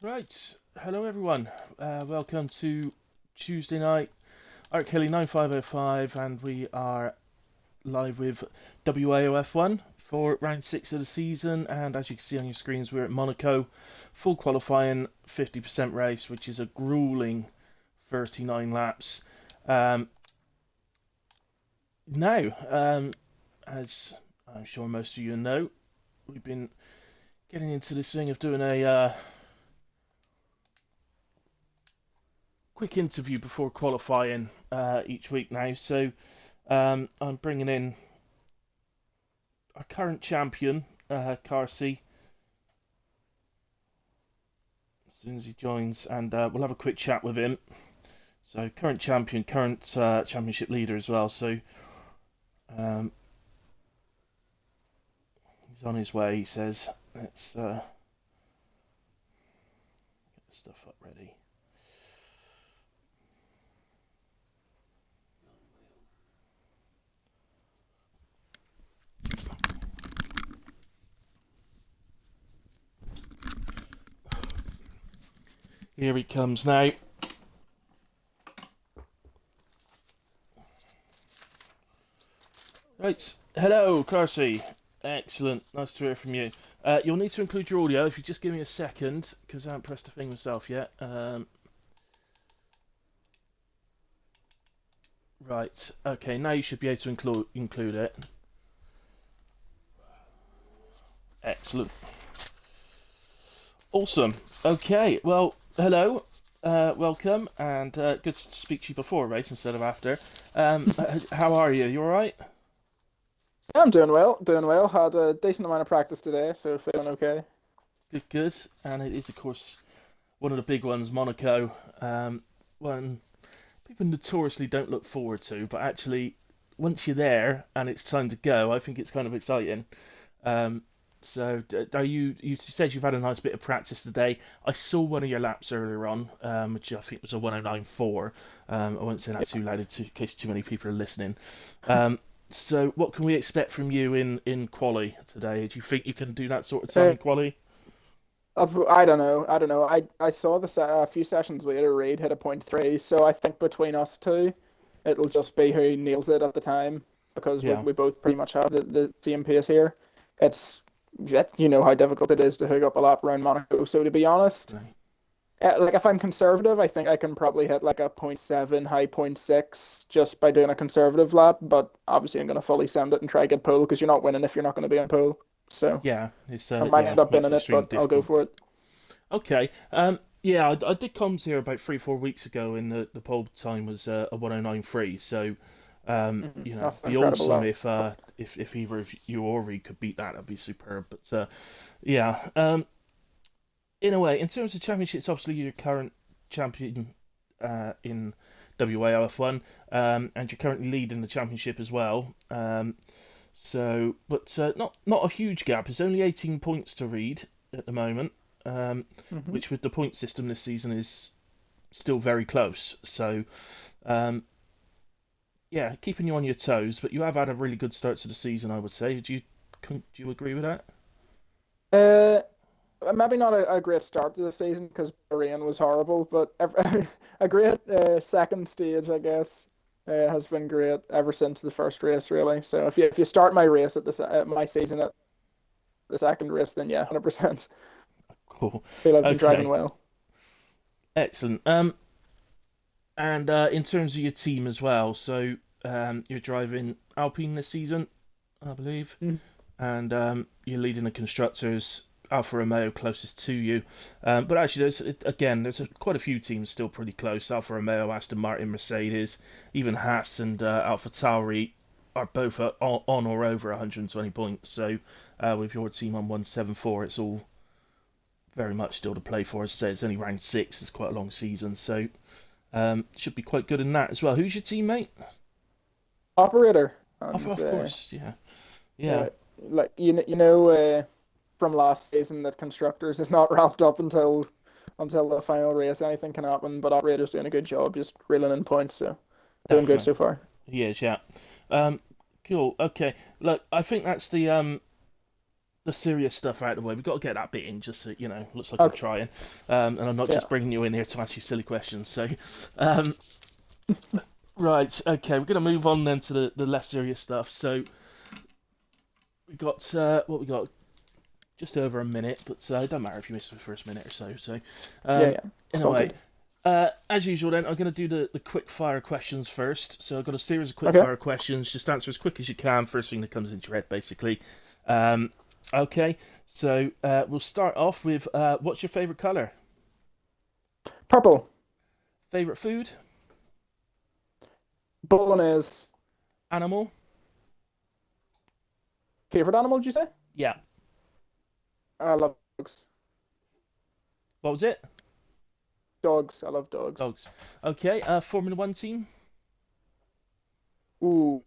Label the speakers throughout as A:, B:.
A: Right, hello everyone. Welcome to Tuesday night. Art Kelly 9505, and we are live with WAOF1 for round 6 of the season. And as you can see on your screens, we're at Monaco, full qualifying 50% race, which is a grueling 39 laps. Now, as I'm sure most of you know, we've been getting into this thing of doing a quick interview before qualifying each week now. So I'm bringing in our current champion, Carsey, as soon as he joins, and we'll have a quick chat with him. So current champion, current championship leader as well. So um, he's on his way. He says, "Let's get the stuff up ready." Here he comes now. Right, hello, Carsey. Excellent, nice to hear from you. You'll need to include your audio if you just give me a second, because I haven't pressed the thing myself yet. Right, okay, now you should be able to include it. Excellent. Awesome. Okay, well, hello, welcome, and good to speak to you before a race instead of after. How are you? You alright?
B: Yeah, I'm doing well, doing well. Had a decent amount of practice today, so feeling okay.
A: Good, good. And it is, of course, one of the big ones, Monaco. One people notoriously don't look forward to, but actually, once you're there and it's time to go, I think it's kind of exciting. Um, so, are you? You said you've had a nice bit of practice today. I saw one of your laps earlier on, which I think was a 109.4. I won't say that too loud in case too many people are listening. So, what can we expect from you in quali today? Do you think you can do that sort of time
B: Uh,
A: in quali?
B: I don't know. I don't know. I saw a few sessions later. Reed hit a point three, so I think between us two, it'll just be who nails it at the time because we
A: Yeah.
B: we both pretty much have the same pace here. It's you know how difficult it is to hook up a lap around Monaco. So to be honest,
A: Right.
B: like if I'm conservative, I think I can probably hit like a point seven, high point six just by doing a conservative lap. But obviously, I'm gonna fully send it and try to get pole because you're not winning if you're not gonna be on pole. So
A: Yeah, it's
B: I might
A: yeah,
B: end up
A: makes
B: winning
A: it
B: it,
A: extremely
B: but I'll go
A: difficult.
B: for it.
A: Okay. Yeah, I did comms here about 3 4 weeks ago, and the poll time was a 109.3. So,
B: That's an
A: be
B: incredible
A: awesome
B: lap.
A: if either of you or Reed could beat that. That'd be superb. But yeah. In a way, in terms of championships, obviously you're current champion in WAOF1, and you're currently leading the championship as well. But not a huge gap. It's only 18 points to Reed at the moment,
B: Hmm.
A: which with the point system this season is still very close. So, um, yeah, keeping you on your toes. But you have had a really good start to the season, I would say. Do you agree with that?
B: Uh, Maybe not a great start to the season because rain was horrible, but a great second stage, I guess, has been great ever since the first race, really. So if you start my race my season at the second race, then yeah, 100%.
A: Cool.
B: Feel I've been driving
A: Okay,
B: well.
A: excellent. And in terms of your team as well, so you're driving Alpine this season, I believe,
B: Mm.
A: and you're leading the constructors. Alfa Romeo closest to you, but actually, there's quite a few teams still pretty close. Alfa Romeo, Aston Martin, Mercedes, even Haas and Alfa Tauri are both on or over 120 points. So with your team on 174, it's all very much still to play for. As I say, it's only round 6. It's quite a long season, so should be quite good in that as well. Who's your teammate?
B: Operator,
A: Oh,
B: and
A: of course, yeah, yeah,
B: uh, like from last season that constructors is not wrapped up until the final race. Anything can happen, but operator's doing a good job, just reeling in points. So doing good
A: definitely.
B: so far.
A: He is, yeah. Um, cool. Okay. Look, I think that's the the serious stuff out of the way. We've got to get that bit in, just so looks like we're
B: Okay.
A: trying. And I'm not
B: Yeah.
A: just bringing you in here to ask you silly questions. So, um, right, okay, we're going to move on then to the less serious stuff. So, we got what we got. Just over a minute, but it don't matter if you miss the first minute or so. So,
B: Yeah. Yeah. It's all
A: anyway,
B: good.
A: as usual, then I'm going to do the quick fire questions first. So I've got a series of quick
B: Okay.
A: fire questions. Just answer as quick as you can. First thing that comes into your head, basically. Okay, so we'll start off with what's your favourite colour?
B: Purple.
A: Favourite food?
B: Bolognese.
A: Animal?
B: Favorite animal? Did you say?
A: Yeah.
B: I love dogs.
A: What was it?
B: Dogs. I love dogs.
A: Dogs. Okay. Formula One team?
B: Ooh.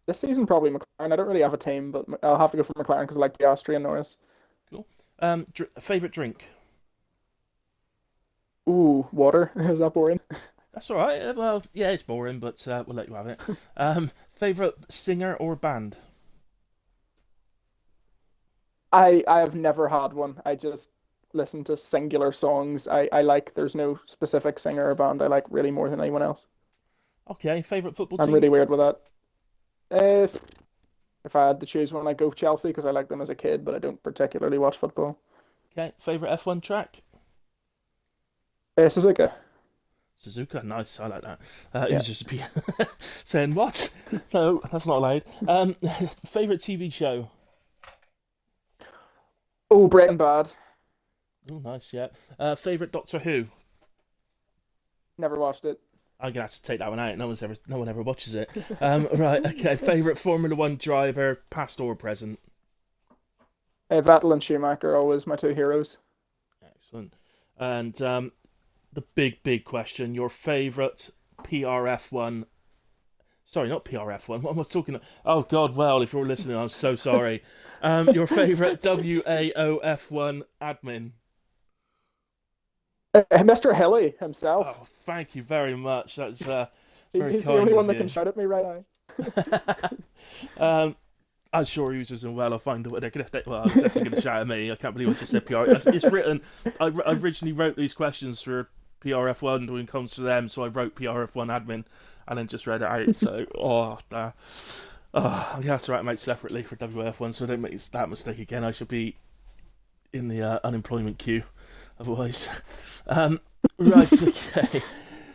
B: This season probably McLaren. I don't really have a team, but I'll have to go for McLaren because I like the Austrian Norris.
A: Cool. Favourite drink?
B: Ooh, water. Is that boring?
A: That's all right. Well, yeah, it's boring, but we'll let you have it. Favourite singer or band?
B: I have never had one. I just listen to singular songs. I like. There's no specific singer or band I like really more than anyone else.
A: Okay. Favourite football
B: I'm
A: team?
B: really weird with that. If I had to choose one, I'd go Chelsea because I liked them as a kid, but I don't particularly watch football.
A: Okay. Favourite F1 track?
B: Suzuka.
A: Suzuka. Nice. I like that. It
B: Yeah.
A: was just saying what? No, that's not allowed. Favourite TV show?
B: Oh, Breaking Bad.
A: Oh, nice. Yeah. Favourite Doctor Who?
B: Never watched it.
A: I'm gonna have to take that one out. No one ever watches it. Right. Okay. Favourite Formula One driver, past or present?
B: Vettel and Schumacher are always my two heroes.
A: Excellent. And the big question: your favourite PRF1? Sorry, not PRF1. What am I talking about? Oh God. Well, if you're listening, I'm so sorry. Your favourite WAOF1 admin?
B: Mr. Hilly himself.
A: Oh, thank you very much. That's very
B: He's the only
A: kind
B: one
A: of
B: that can
A: you.
B: shout at me right
A: I'm sure users as well. I'll find out. Well, they're definitely going to shout at me. I can't believe I just said PR. It's written. I originally wrote these questions for PRF1 when it comes to them, so I wrote PRF1 admin and then just read it out. So, I'm gonna have to write them out separately for WF1, so I don't make that mistake again. I should be in the unemployment queue, otherwise. Right. Okay.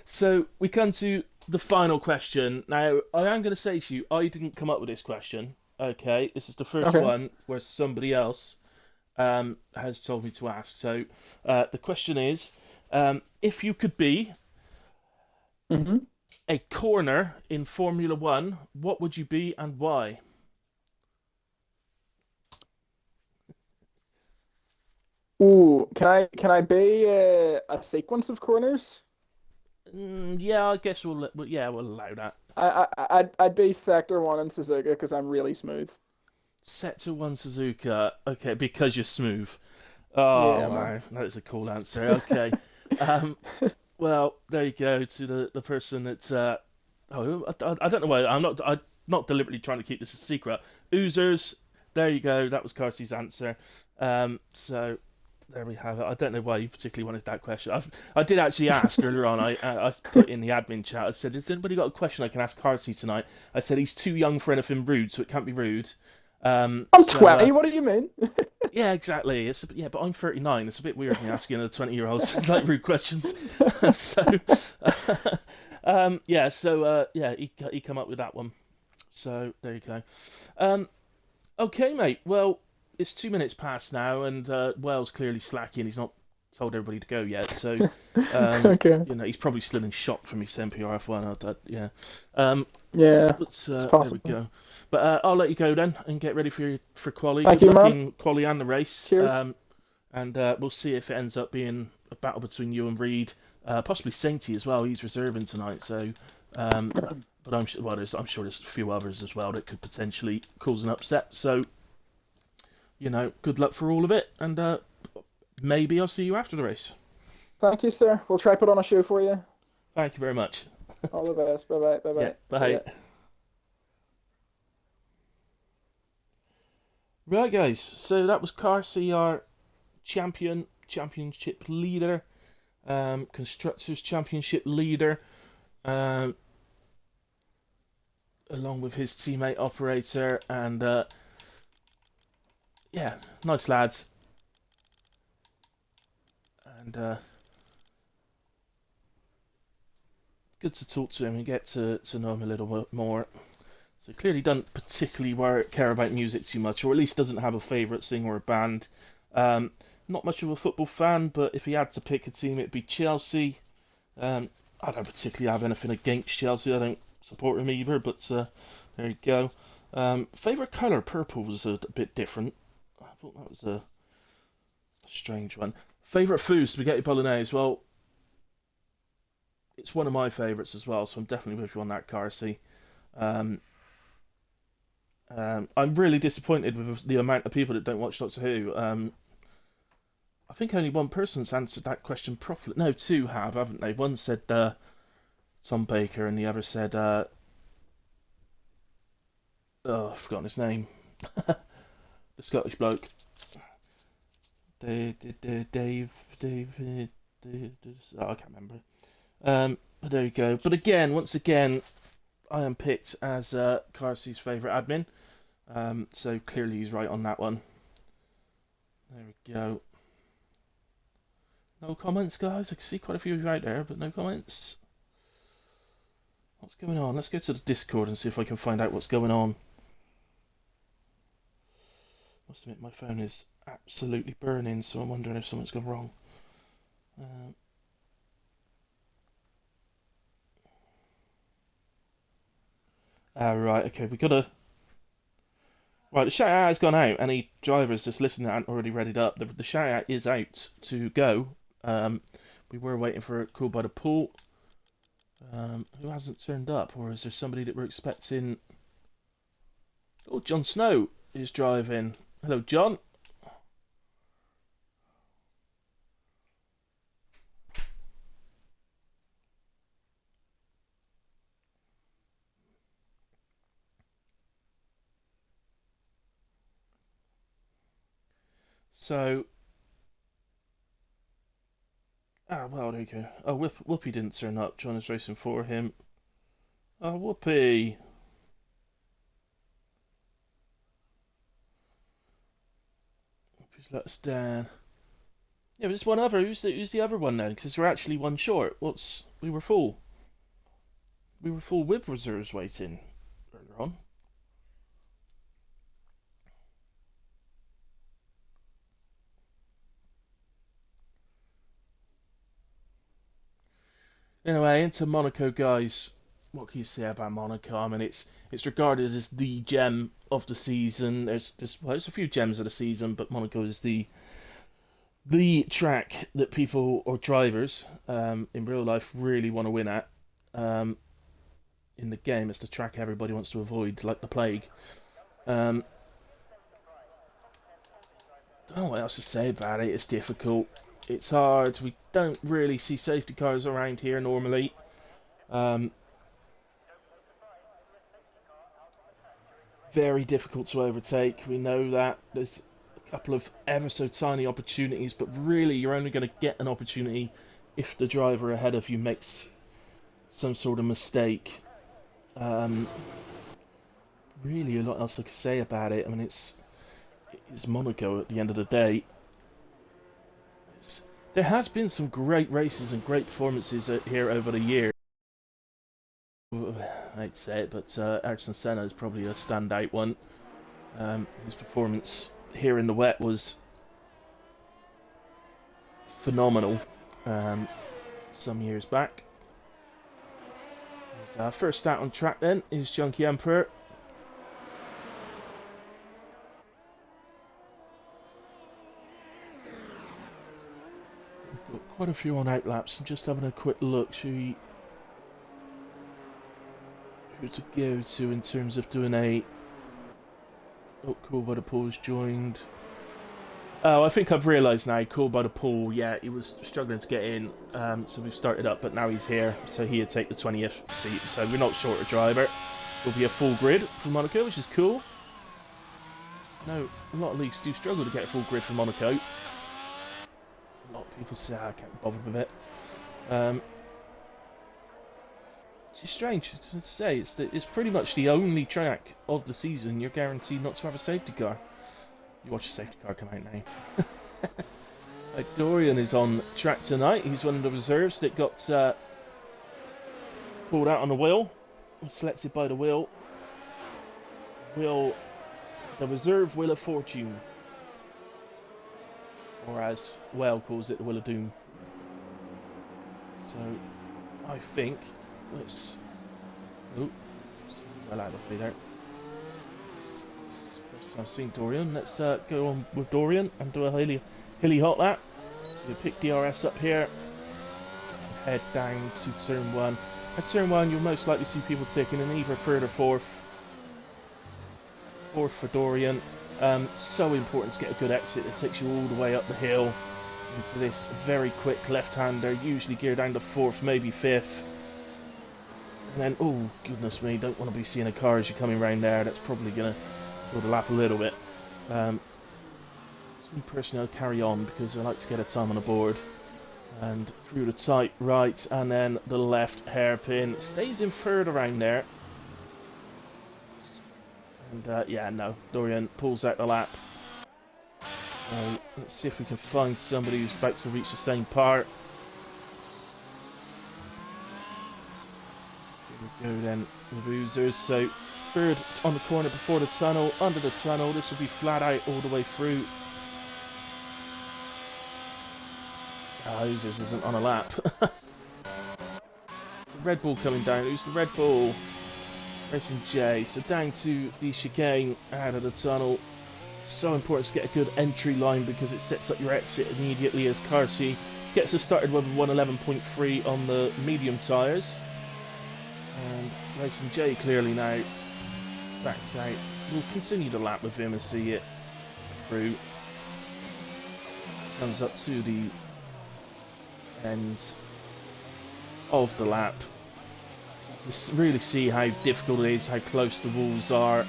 A: So we come to the final question. Now, I am going to say to you, I didn't come up with this question. Okay, this is the first
B: now. Okay.
A: one where somebody else has told me to ask. So the question is, if you could be
B: hmm
A: a corner in Formula One, what would you be and why?
B: Ooh, can I be a sequence of corners?
A: Yeah, I guess we'll allow that.
B: I'd be sector one in Suzuka because I'm really smooth.
A: Sector 1 Suzuka. Okay, because you're smooth. Oh,
B: Yeah, man.
A: wow. That is a cool answer. Okay. Um, well, there you go to the person that. I don't know why. I'm not deliberately trying to keep this a secret. Oozers. There you go. That was Carsey's answer. So there we have it. I don't know why you particularly wanted that question. I did actually ask earlier on. I put in the admin chat. I said, "Has anybody got a question I can ask Carsey tonight?" I said he's too young for anything rude, so it can't be rude.
B: I'm
A: So
B: 20. What do you mean?
A: yeah, exactly. But I'm 39. It's a bit weird me asking a 20-year-old like rude questions. So yeah, so yeah, he come up with that one. So there you go. Okay, mate. Well, it's 2 minutes past now, and Wales clearly slacking. He's not told everybody to go yet, so
B: Okay.
A: he's probably still in shock from his MPRF1. Yeah.
B: Yeah,
A: But
B: it's
A: there we
B: possible.
A: go. But I'll let you go then and get ready for quali.
B: Thank
A: Good
B: you,
A: luck
B: man.
A: in quali and the race.
B: Cheers.
A: And we'll see if it ends up being a battle between you and Reed, possibly Sainty as well. He's reserving tonight, so. But I'm sure there's a few others as well that could potentially cause an upset. So, good luck for all of it, and maybe I'll see you after the race.
B: Thank you, sir. We'll try put on a show for you.
A: Thank you very much.
B: All the best. Bye bye. Bye
A: Yeah,
B: bye. See
A: bye.
B: ya.
A: Right, guys. So that was Car CR championship leader, constructors championship leader, um, along with his teammate operator, and yeah, nice lads, and good to talk to him and get to know him a little bit more. So clearly doesn't particularly care about music too much, or at least doesn't have a favourite singer or band. Not much of a football fan, but if he had to pick a team, it'd be Chelsea. I don't particularly have anything against Chelsea. I don't support them either, but there you go. Favourite colour, purple was a bit different. I thought that was a strange one. Favourite food, spaghetti bolognese. Well, it's one of my favourites as well, so I'm definitely with you on that, Carsey. Um, I'm really disappointed with the amount of people that don't watch Doctor Who. I think only one person's answered that question properly. No, two have, haven't they? One said Tom Baker, and the other said, oh, I've forgotten his name. The Scottish bloke. Dave. Oh, I can't remember. But there you go. But again, once again, I am picked as Carsey's favourite admin. So clearly he's right on that one. There we go. No comments, guys. I can see quite a few of you out there, but no comments. What's going on? Let's go to the Discord and see if I can find out what's going on. Must admit, my phone is absolutely burning, so I'm wondering if something's gone wrong. Right, okay, we gotta... Right, the shout out has gone out. Any drivers just listening that haven't already read it up, the shout out is out to go. We were waiting for a call by the pool. Who hasn't turned up, or is there somebody that we're expecting? Oh, Jon Snow is driving. Hello, John. So, well, there you go. Oh, Whoopi didn't turn up. John is racing for him. Oh, Whoopi. Whoopi's let us down. Yeah, but there's one other. Who's the other one then? Because we're actually one short. We were full. We were full with reserves waiting earlier on. Anyway, into Monaco, guys. What can you say about Monaco? I mean, it's regarded as the gem of the season. There's a few gems of the season, but Monaco is the track that people or drivers in real life really want to win at. In the game, it's the track everybody wants to avoid, like the plague. Don't know what else to say about it. It's difficult. It's hard. We don't really see safety cars around here normally. Very difficult to overtake. We know that. There's a couple of ever so tiny opportunities, but really you're only going to get an opportunity if the driver ahead of you makes some sort of mistake. Really a lot else I could say about it. I mean, it's Monaco at the end of the day. There has been some great races and great performances here over the year. I hate to say it, but Ayrton Senna is probably a standout one. His performance here in the wet was phenomenal some years back. His first start on track then is Junkie Emperor. We've got quite a few on outlaps. I'm just having a quick look, see who to go to in terms of doing a... Oh, Cool by the Pool's joined. Oh, I think I've realised now, Cool by the Pool, yeah, he was struggling to get in, so we've started up, but now he's here, so he'll take the 20th seat, so we're not short a driver. Will be a full grid from Monaco, which is cool. No, a lot of leagues do struggle to get a full grid for Monaco. A lot of people say, I can't be bothered with it. It's just strange to say. It's pretty much the only track of the season you're guaranteed not to have a safety car. You watch a safety car come out now. Dorian is on track tonight. He's one of the reserves that got pulled out on the wheel. Selected by the wheel. The reserve Wheel of Fortune. Or as Whale calls it, the Wheel of Doom. So, I think... Let's... Oh, well out of the way there. First time I've seen Dorian. Let's go on with Dorian and do a hilly hot lap. So we pick DRS up here. And head down to turn 1. At turn 1 you'll most likely see people taking in either 3rd or 4th. 4th for Dorian. So important to get a good exit that takes you all the way up the hill into this very quick left-hander, usually geared down to 4th, maybe 5th. And then, oh goodness me, don't want to be seeing a car as you're coming round there. That's probably going to fill the lap a little bit. Some personnel carry on because I like to get a time on the board. And through the tight right and then the left hairpin. Stays in 3rd around there. And yeah, no, Dorian pulls out the lap. So let's see if we can find somebody who's about to reach the same part. Here we go then with Oozers. So 3rd on the corner before the tunnel, under the tunnel. This will be flat out all the way through. Oozers isn't on a lap. Red Bull coming down. Who's the Red Bull? Racing J. So down to the chicane out of the tunnel. So important to get a good entry line because it sets up your exit immediately as Carsey gets us started with a 111.3 on the medium tyres. And Racing J clearly now backed out. We'll continue the lap with him and see it through. Comes up to the end of the lap. You really see how difficult it is, how close the walls are.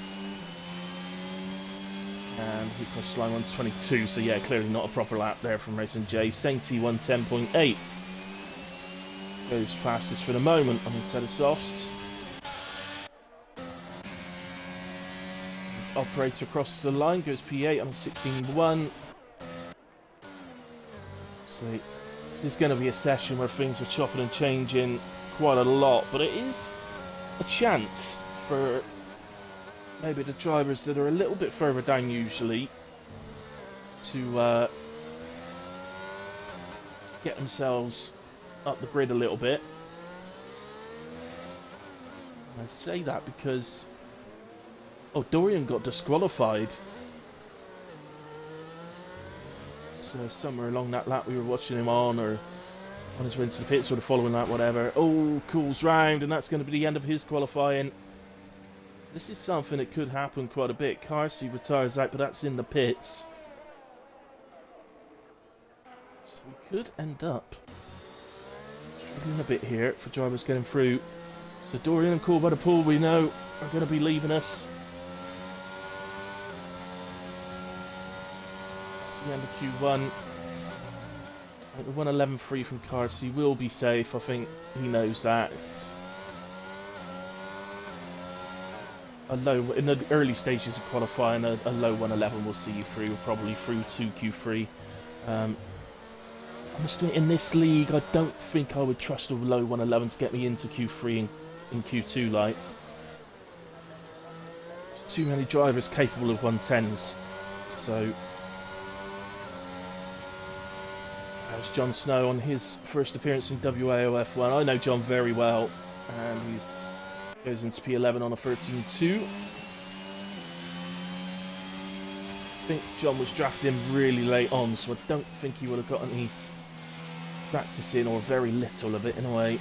A: And we crossed line 122, so yeah, clearly not a proper lap there from Racing J. Sainty 110.8 goes fastest for the moment on the set of softs. This operator across the line goes P8 on a 16.1. So this is going to be a session where things are chopping and changing quite a lot, but it is a chance for maybe the drivers that are a little bit further down usually to get themselves up the grid a little bit. I say that because Dorian got disqualified. So somewhere along that lap we were watching him on, or on his way into the pits, or the following lap, whatever. Oh, cools round, and that's going to be the end of his qualifying. So this is something that could happen quite a bit. Carsey retires out, but that's in the pits. So we could end up struggling a bit here for drivers getting through. So Dorian and Cool by the Pool, we know, are going to be leaving us. The end of Q1. The 111.3 from Carsey will be safe. I think he knows that. It's a low in the early stages of qualifying. A low 111 will see you through, probably through to Q3. Honestly, in this league, I don't think I would trust a low 111 to get me into Q3 and Q2. Like, there's too many drivers capable of 110s. So. There's Jon Snow on his first appearance in WAOF1. I know John very well, and he goes into P11 on a 13.2. I think John was drafted in really late on, so I don't think he would have got any practice in, or very little of it in a way.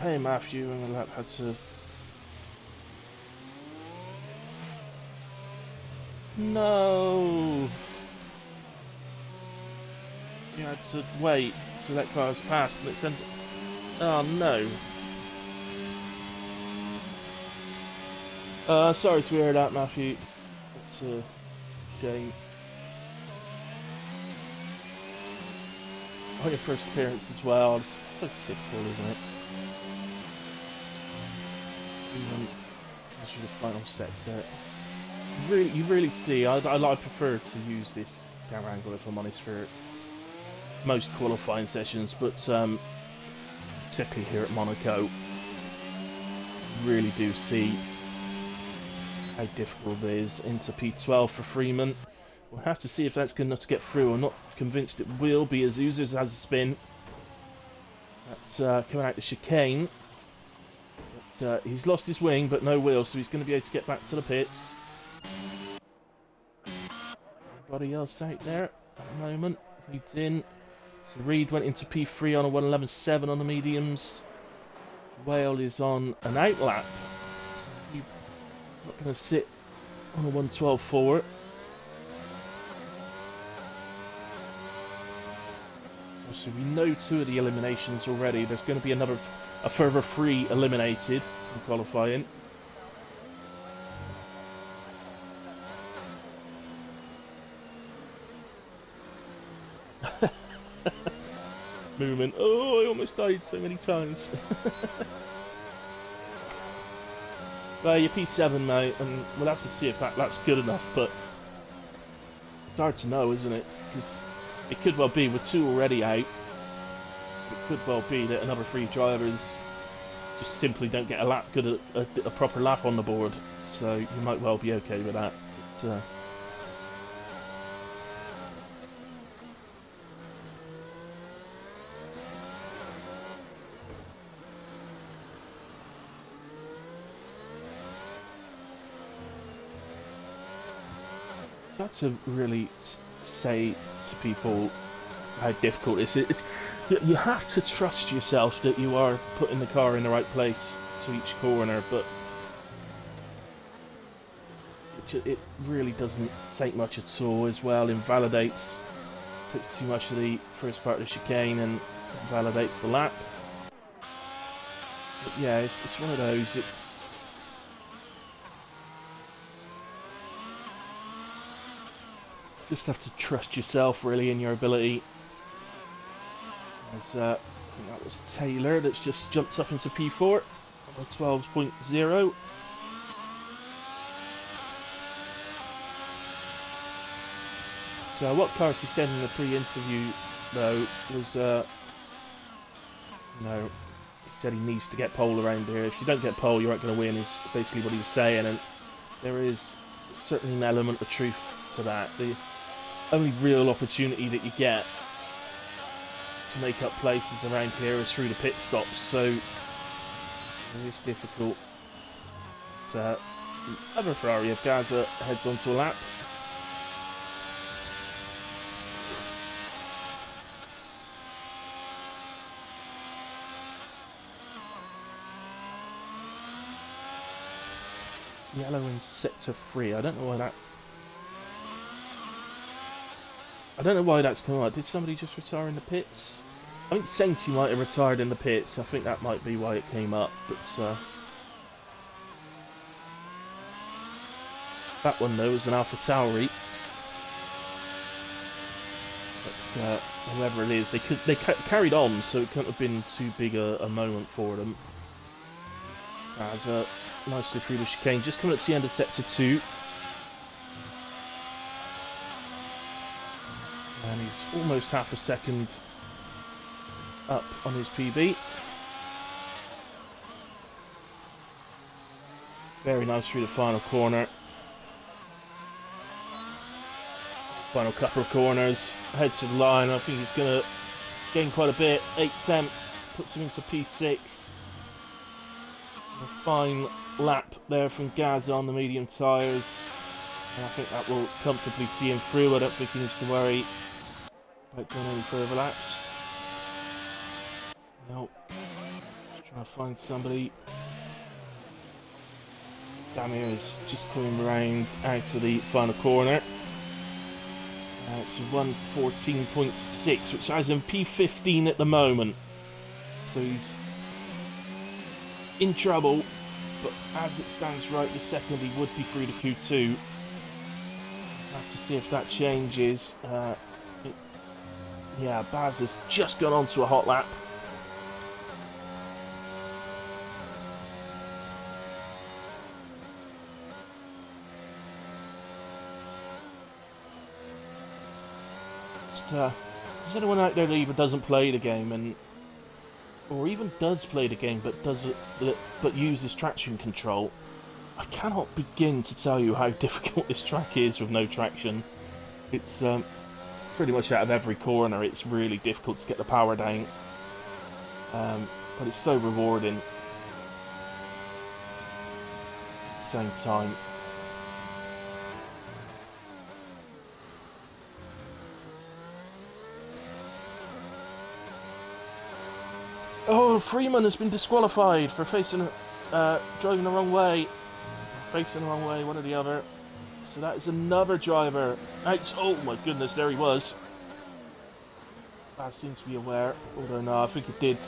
A: Hey Matthew, and the lap had to... No! You had to wait to let cars pass, and it sent... Oh no. Sorry to hear that, Matthew. It's a shame. On your first appearance as well. It's so typical, isn't it? Even through the final set set. You really see. I prefer to use this camera angle, if I'm honest, for most qualifying sessions, but particularly here at Monaco, you really do see how difficult it is into P12 for Freeman. We'll have to see if that's good enough to get through. I'm not convinced it will be, as Uzers has a spin. That's coming out the chicane. But he's lost his wing, but no wheel, so he's going to be able to get back to the pits. Anybody else out there at the moment? Reed's in. So Reed went into P3 on a 1:11.7 on the mediums. Whale is on an outlap. So he's not going to sit on a 1:12.4. So we know 2 of the eliminations already. There's going to be a further 3 eliminated from qualifying. Movement. Oh, I almost died so many times. Well, you're P7, mate, and we'll have to see if that lap's good enough, but it's hard to know, isn't it? Because it could well be, with 2 already out, it could well be that another 3 drivers just simply don't get a proper lap on the board, so you might well be okay with that. But, hard to really say to people how difficult it is. You have to trust yourself that you are putting the car in the right place to each corner, but it really doesn't take much at all. As well, invalidates, takes too much of the first part of the chicane and invalidates the lap. But yeah, it's one of those. It's just have to trust yourself, really, in your ability. As, I think that was Taylor that's just jumped up into P4 on a 12.0. So what Carsey said in the pre-interview, though, was, he said he needs to get pole around here. If you don't get pole, you aren't going to win, is basically what he was saying, and there is certainly an element of truth to that. The only real opportunity that you get to make up places around here is through the pit stops, so it is difficult. So, other Ferrari of Gaza heads onto a lap. Yellow in sector 3. I don't know why that's coming out. Did somebody just retire in the pits? I think Sainty might have retired in the pits. I think that might be why it came up. But that one, though, was an Alpha Tauri. But whoever it is, they carried on, so it couldn't have been too big a moment for them. As nicely through the chicane, just coming up to the end of sector 2. And he's almost half a second up on his PB. Very nice through the final corner. Final couple of corners. Head to the line. I think he's going to gain quite a bit. 8 temps. Puts him into P6. A fine lap there from Gaz on the medium tyres. And I think that will comfortably see him through. I don't think he needs to worry about doing any further laps. Nope. Trying to find somebody. Damir is just coming around out of the final corner. It's a 1:14.6, which has him P15 at the moment. So he's in trouble, but as it stands right this second, he would be through to Q2. Have to see if that changes. Yeah, Baz has just gone on to a hot lap. There's anyone out there that either doesn't play the game or even does play the game but uses traction control. I cannot begin to tell you how difficult this track is with no traction. It's pretty much out of every corner. It's really difficult to get the power down, but it's so rewarding at the same time. Oh, Freeman has been disqualified for driving the wrong way. Facing the wrong way, one or the other. So that is another driver out. Oh my goodness, there he was. Baz seems to be aware, although no, I think it did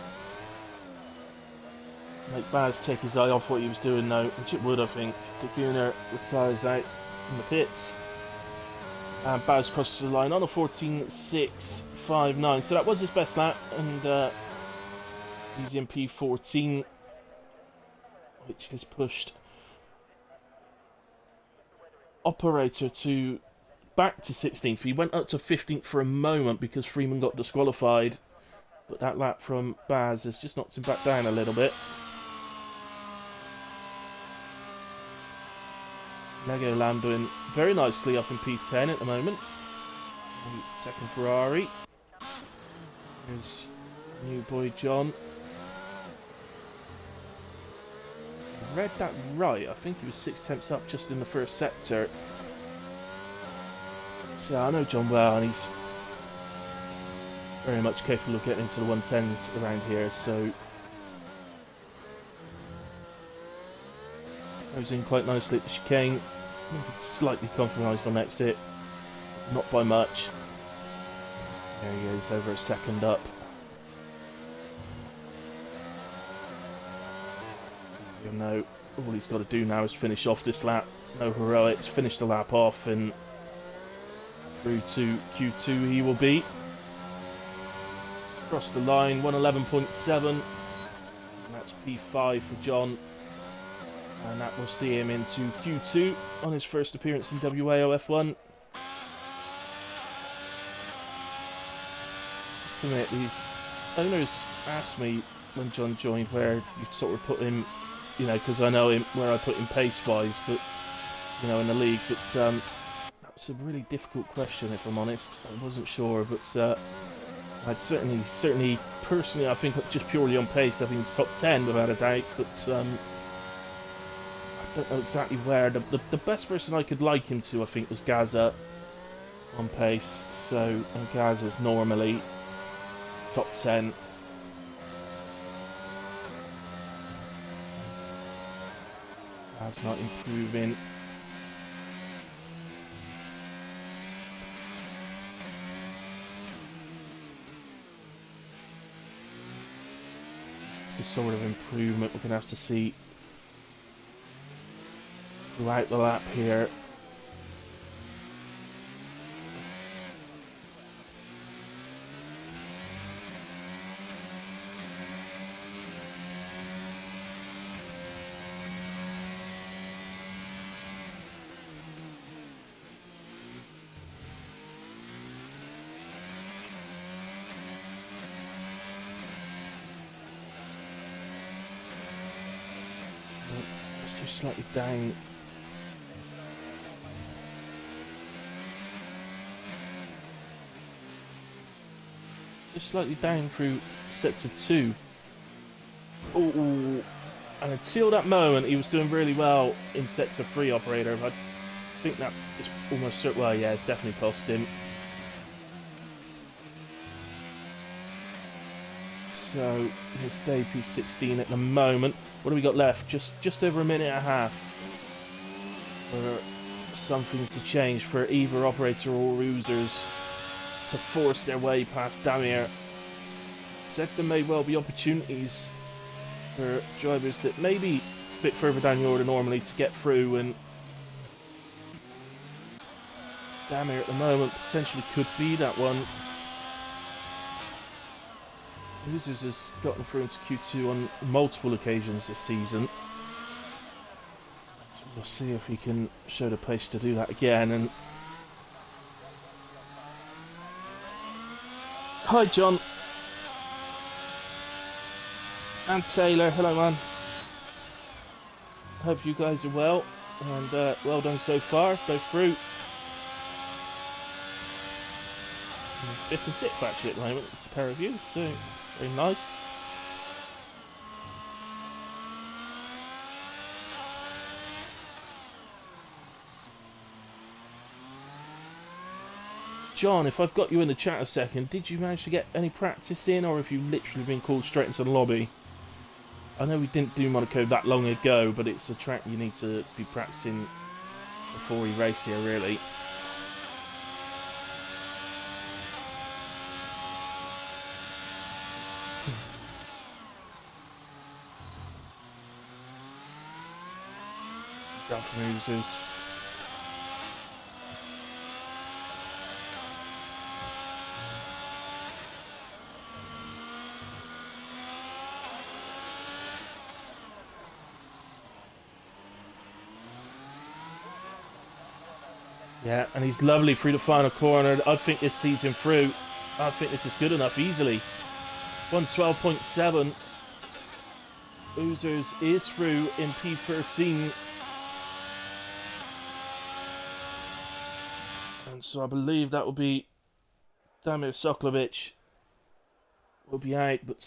A: make Baz take his eye off what he was doing now, which it would, I think. Daguna retires out in the pits. And Baz crosses the line on a 14.659. So that was his best lap, and he's in P14, which has pushed Operator back to 16th. He went up to 15th for a moment because Freeman got disqualified, but that lap from Baz has just knocked him back down a little bit. Legoland doing very nicely up in P10 at the moment. Second Ferrari. There's new boy John. Read that right, I think he was 6 tenths up just in the first sector. So I know John well, and he's very much capable of getting into the 110s around here, so goes in quite nicely at the chicane. Maybe slightly compromised on exit, not by much. There he is, over a second up. You know, all he's got to do now is finish off this lap. No heroics, finish the lap off, and through to Q2 he will be. Across the line, 111.7. And that's P5 for John. And that will see him into Q2 on his first appearance in WAOF1. Just a minute, the owners asked me when John joined where you sort of put him, you know, because I know him where I put him pace-wise, but, you know, in the league. But that was a really difficult question, if I'm honest. I wasn't sure, but I'd certainly, personally, I think just purely on pace, I think he's top 10 without a doubt. But I don't know exactly where. The best person I could like him to, I think, was Gaza on pace. So, and Gaza's normally top 10. That's not improving. It's the sort of improvement we're going to have to see throughout the lap here. So slightly down. Just slightly down through sets of 2. Oh, and until that moment, he was doing really well in sets of 3, operator. I think that is almost certain. Well, yeah, it's definitely cost him. So he'll stay P16 at the moment. What do we got left? Just over a minute and a half for something to change for either operator or Oozers to force their way past Damir. Said there may well be opportunities for drivers that may be a bit further down the order normally to get through, and Damir at the moment potentially could be that one. Users has gotten through into Q2 on multiple occasions this season. So we'll see if he can show the pace to do that again. And hi, John. And Taylor. Hello, man. Hope you guys are well. And well done so far. Go through. 5th and 6th actually at the moment. It's a pair of you. So very nice. John, if I've got you in the chat a second, did you manage to get any practice in, or have you literally been called straight into the lobby? I know we didn't do Monaco that long ago, but it's a track you need to be practicing before we race here, really. Down from users. Yeah, and he's lovely through the final corner. I think this sees him through. I think this is good enough, easily. 112.7. Oozers is through in P13. And so I believe that will be Damir Soklovic will be out, but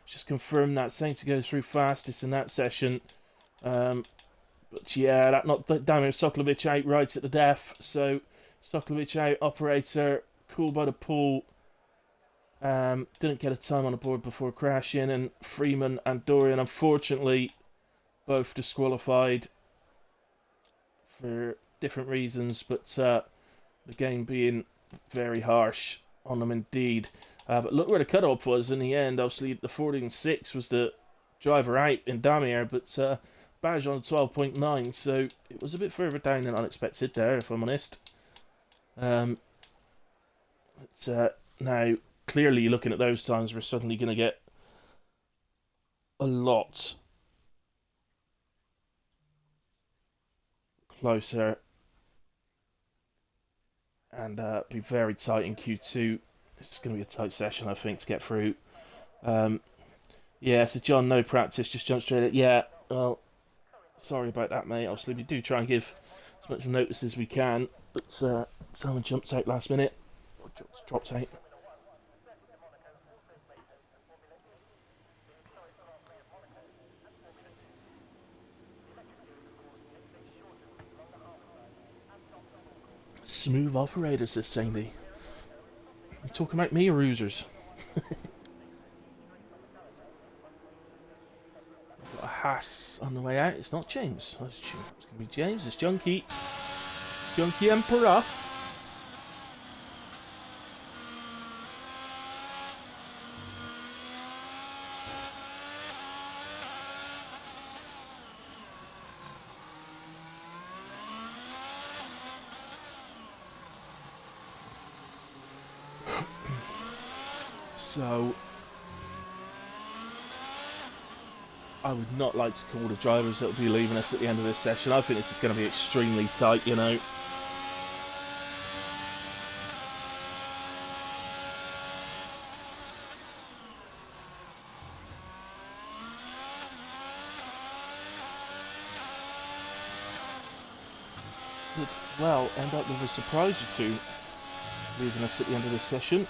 A: just confirm that. Saying to go through fastest in that session. But yeah, that knocked Damir Soklovic out right at the death. So Soklovic out, operator, cool by the pool. Didn't get a time on the board before crashing, and Freeman and Dorian, unfortunately, both disqualified for different reasons, but the game being very harsh on them indeed. But look where the cutoff was in the end. Obviously, the 14.6 was the driver out in Damir, but Badge on 12.9, so it was a bit further down than unexpected there, if I'm honest. But now, clearly, looking at those times, we're suddenly going to get a lot closer and be very tight in Q2. It's going to be a tight session, I think, to get through. Yeah, so John, no practice, just jump straight at. Yeah, well, sorry about that, mate. Obviously, we do try and give as much notice as we can, but someone jumps out last minute, or dropped out. Smooth operator, says Sandy. You talking about me or Oozers? Got a Haas on the way out. It's not James. It's going to be James. It's Junkie. Junkie Emperor. So, I would not like to call the drivers that will be leaving us at the end of this session. I think this is going to be extremely tight, you know. Could well end up with a surprise or two leaving us at the end of this session.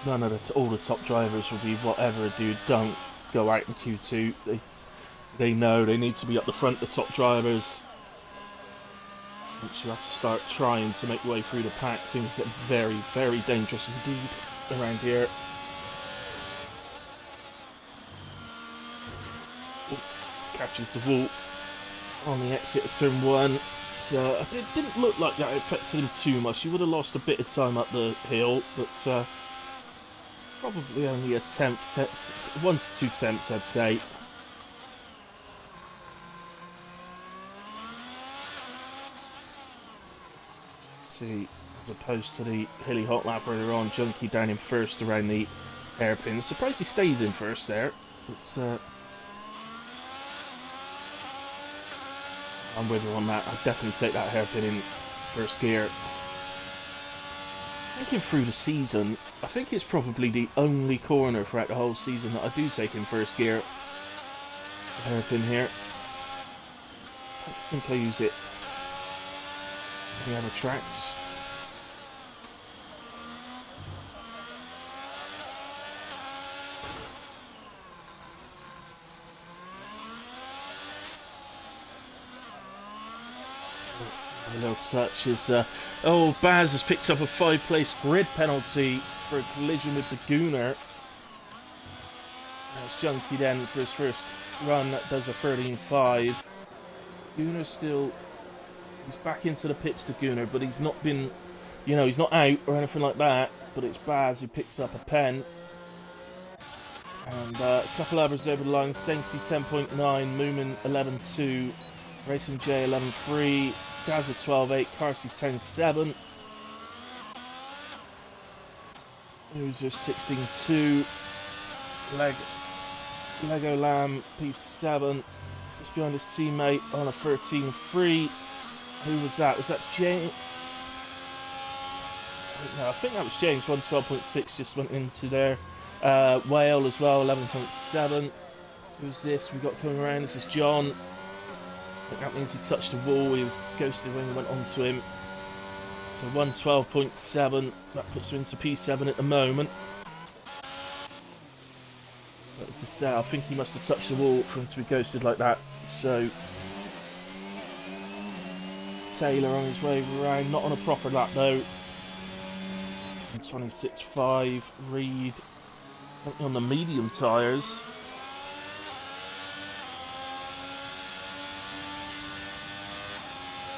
A: None of all the top drivers will be whatever, dude. Don't go out in Q2. They know they need to be up the front, the top drivers. Once you have to start trying to make your way through the pack, things get very, very dangerous indeed around here. Oh, just catches the wall on the exit of turn 1. So it didn't look like that affected him too much. He would have lost a bit of time up the hill, but probably only a tenth, 1 to 2 tenths, I'd say. See, as opposed to the hilly hot lap earlier on, Junkie down in first around the hairpin. Surprised he stays in first there. But, I'm with you on that. I'd definitely take that hairpin in first gear. Thinking through the season, I think it's probably the only corner throughout the whole season that I do take in first gear. The hairpin here. I don't think I use it any other tracks. A little touch is oh, Baz has picked up a 5-place grid penalty for a collision with the Gooner. That's Junkie then for his first run, that does a 13.5. Gooner still, he's back into the pits, the Gooner, but he's not been, you know, he's not out or anything like that, but it's Baz who picks up a pen. And a couple others over the line, Sainty 10.9, Moomin 11.2, Racing J 11.3, Gaza 12.8, Carsey 10.7, Loser 16.2, Lego Lamb P7, just behind his teammate on a 13.3. Who was that? Was that James? No, I think that was James. 112.6 just went into there. Whale as well, 11.7. Who's this we got coming around? This is John. I think that means he touched the wall. He was ghosted when he went onto him. So 112.7. That puts him into P7 at the moment. But as I say, I think he must have touched the wall for him to be ghosted like that. So Taylor on his way around, not on a proper lap though. 26.5. Reed on the medium tyres.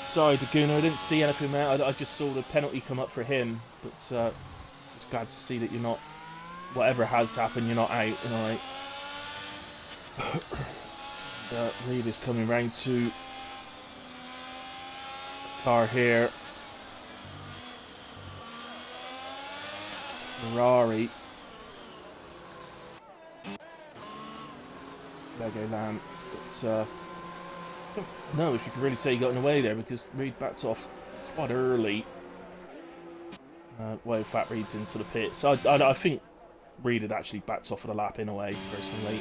A: Sorry, Daguna, I didn't see anything there. I just saw the penalty come up for him. But it's glad to see that you're not, whatever has happened, you're not out. You know, like. Reed is coming round to the car here. It's a Ferrari. It's Lego Lamb. But no, if you could really say he got in the way there, because Reed backed off quite early. Well, in fact, Reed's into the pit. So I think Reed had actually backed off of the lap in a way, personally.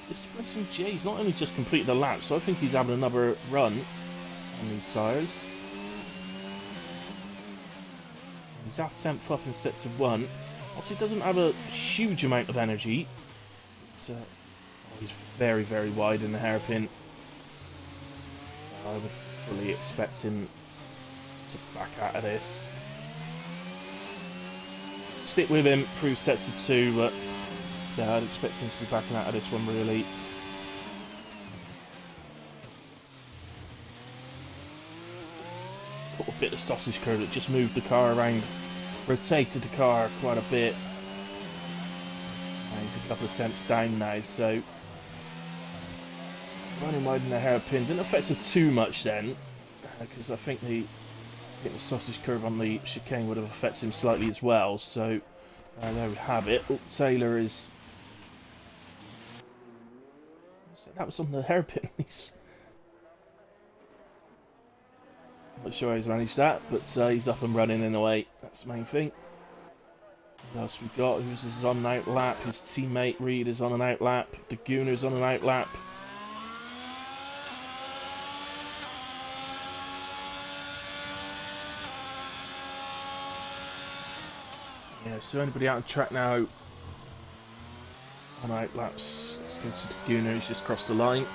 A: This Racing J's not only just completed the lap, so I think he's having another run on these tyres. He's half 10th up in sector 1. Obviously, doesn't have a huge amount of energy. It's he's very, very wide in the hairpin. I would fully expect him to back out of this. Stick with him through sector 2, but so I'd expect him to be backing out of this one, really. Got a bit of sausage curve that just moved the car around, rotated the car quite a bit. And he's a couple of attempts down now, so running wide in the hairpin didn't affect it too much then, because I think the sausage curve on the chicane would have affected him slightly as well. So there we have it. Oh, Taylor is. So that was on the hairpin. I'm not sure how he's managed that, but he's up and running in a way. That's the main thing. What else we got? Who's is on an out lap? His teammate Reed is on an out lap. Daguna's on an out lap. Yeah, so anybody out on track now on out laps? Let's go to Daguna, who's just crossed the line.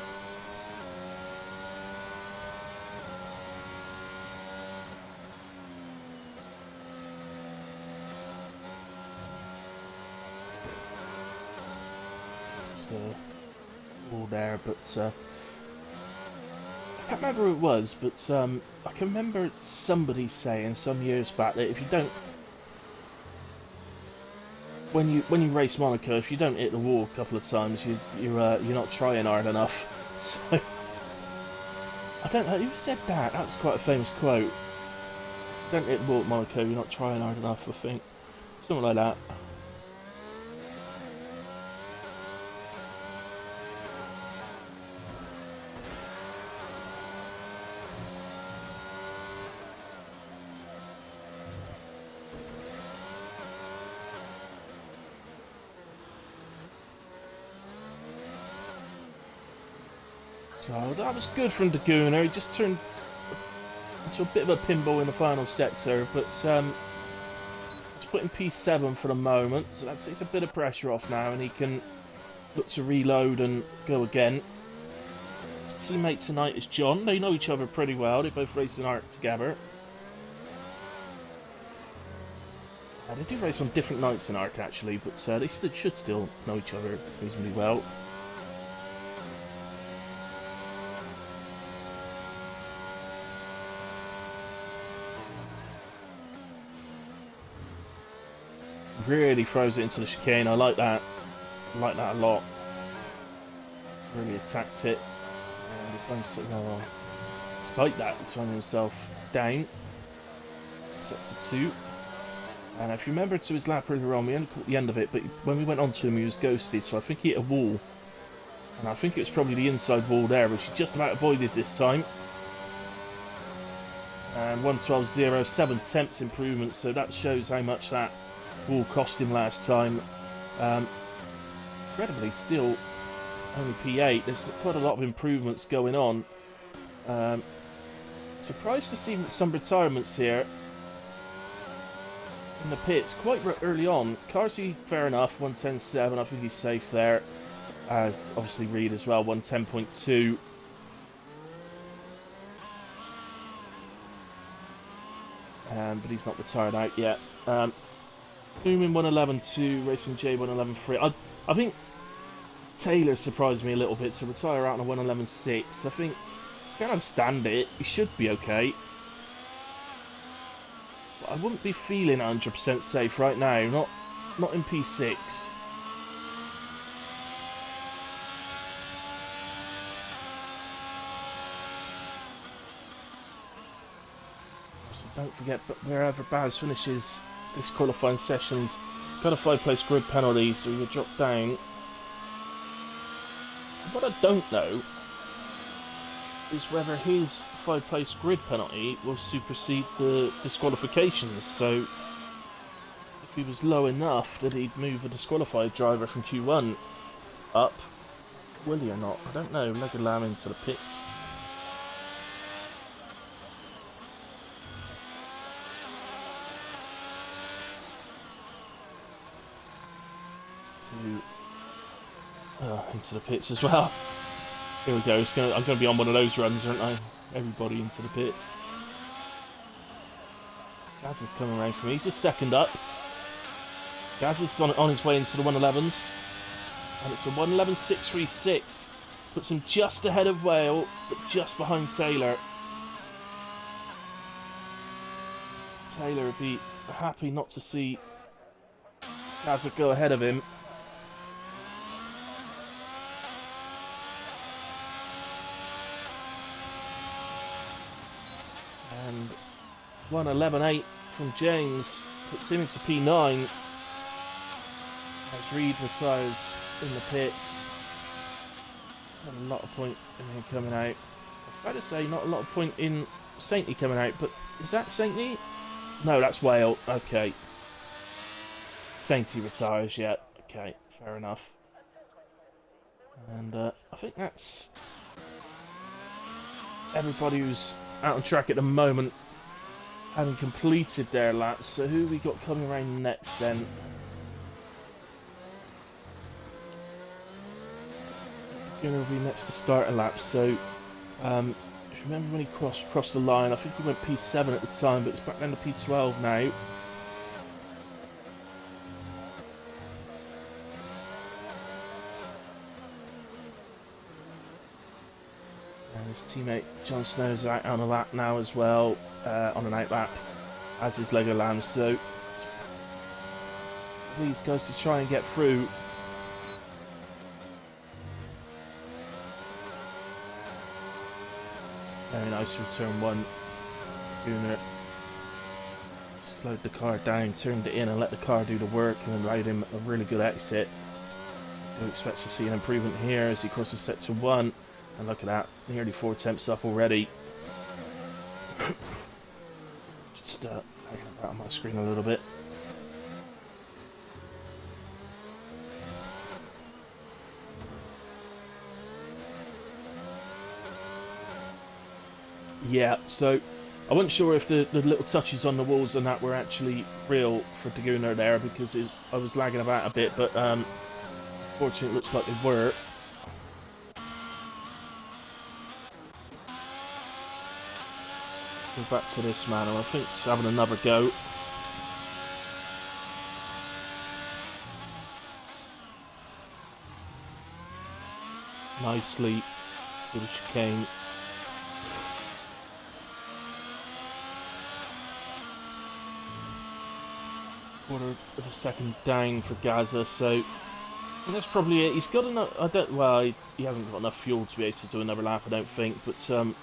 A: Just all there, but I can't remember who it was, but I can remember somebody saying some years back that if you don't, when you race Monaco, if you don't hit the wall a couple of times, you're not trying hard enough. So I don't know who said that. That was quite a famous quote. Don't hit the ball at Monaco, you're not trying hard enough, I think. Something like that. So that was good from Daguna. He just turned into a bit of a pinball in the final sector, but just put in P7 for the moment, so that takes a bit of pressure off now, and he can look to reload and go again. His teammate tonight is John. They know each other pretty well. They both race in Arc together. They do race on different nights in Arc actually, but they should still know each other reasonably well. Really throws it into the chicane. I like that. I like that a lot. Really attacked it. And he finds despite that, he's finding himself down. Sets to 2. And if you remember to his lap earlier on, we only caught the end of it, but when we went on to him, he was ghosted, so I think he hit a wall. And I think it was probably the inside wall there, which he just about avoided this time. And 1:12.0, 7 tenths improvement, so that shows how much that wall cost him last time. Incredibly, still only P8. There's quite a lot of improvements going on. Surprised to see some retirements here in the pits quite early on. Carsey, fair enough, 1:10.7. I think he's safe there. Obviously Reed as well, 1:10.2. But he's not retired out yet. Newman 1:11.2, Racing J 1:11.3. I think Taylor surprised me a little bit to retire out on a 1:11.6. I think I can understand it. He should be okay. But I wouldn't be feeling 100% safe right now. Not in P6. So don't forget, but wherever Baz finishes this qualifying session's got a 5-place grid penalty, so you drop down. What I don't know is whether his 5-place grid penalty will supersede the disqualifications. So if he was low enough that he'd move a disqualified driver from Q1 up, will he or not? I don't know. Mega Lamb into the pits. Into the pits as well. Here we go. I'm going to be on one of those runs, aren't I? Everybody into the pits. Gaz is coming around for me. He's just second up. Gaz is on his way into the 1:11s. And it's a 1:11.636. Puts him just ahead of Whale, but just behind Taylor. Taylor would be happy not to see Gaz go ahead of him. And 1:11.8 from James puts him into P9 as Reed retires in the pits. Not a lot of point in him coming out. I was about to say not a lot of point in Saintly coming out, but is that Saintly? No, that's Whale. Okay. Saintly retires yet. Okay, fair enough. And I think that's everybody who's out on track at the moment having completed their laps. So who we got coming around next then? Going to be next to start a lap. So if you remember when he crossed the line, I think he went P7 at the time, but it's back down to P12 now. His teammate Jon Snow's out on a lap now as well, on an out lap, as is Lego Lambs. So these guys to try and get through. nice from turn 1. Gunnar slowed the car down, turned it in and let the car do the work, and allowed him a really good exit. Do expect to see an improvement here as he crosses sector 1. And look at that, nearly 4 attempts up already. Just hanging about on my screen a little bit. Yeah, so I wasn't sure if the little touches on the walls and that were actually real for Daguna there, because I was lagging about a bit, but fortunately it looks like they were. Go back to this man, and I think he's having another go. Nicely through the chicane. Quarter of a second down for Gaza, so that's probably it. He's got enough. He hasn't got enough fuel to be able to do another lap, I don't think. But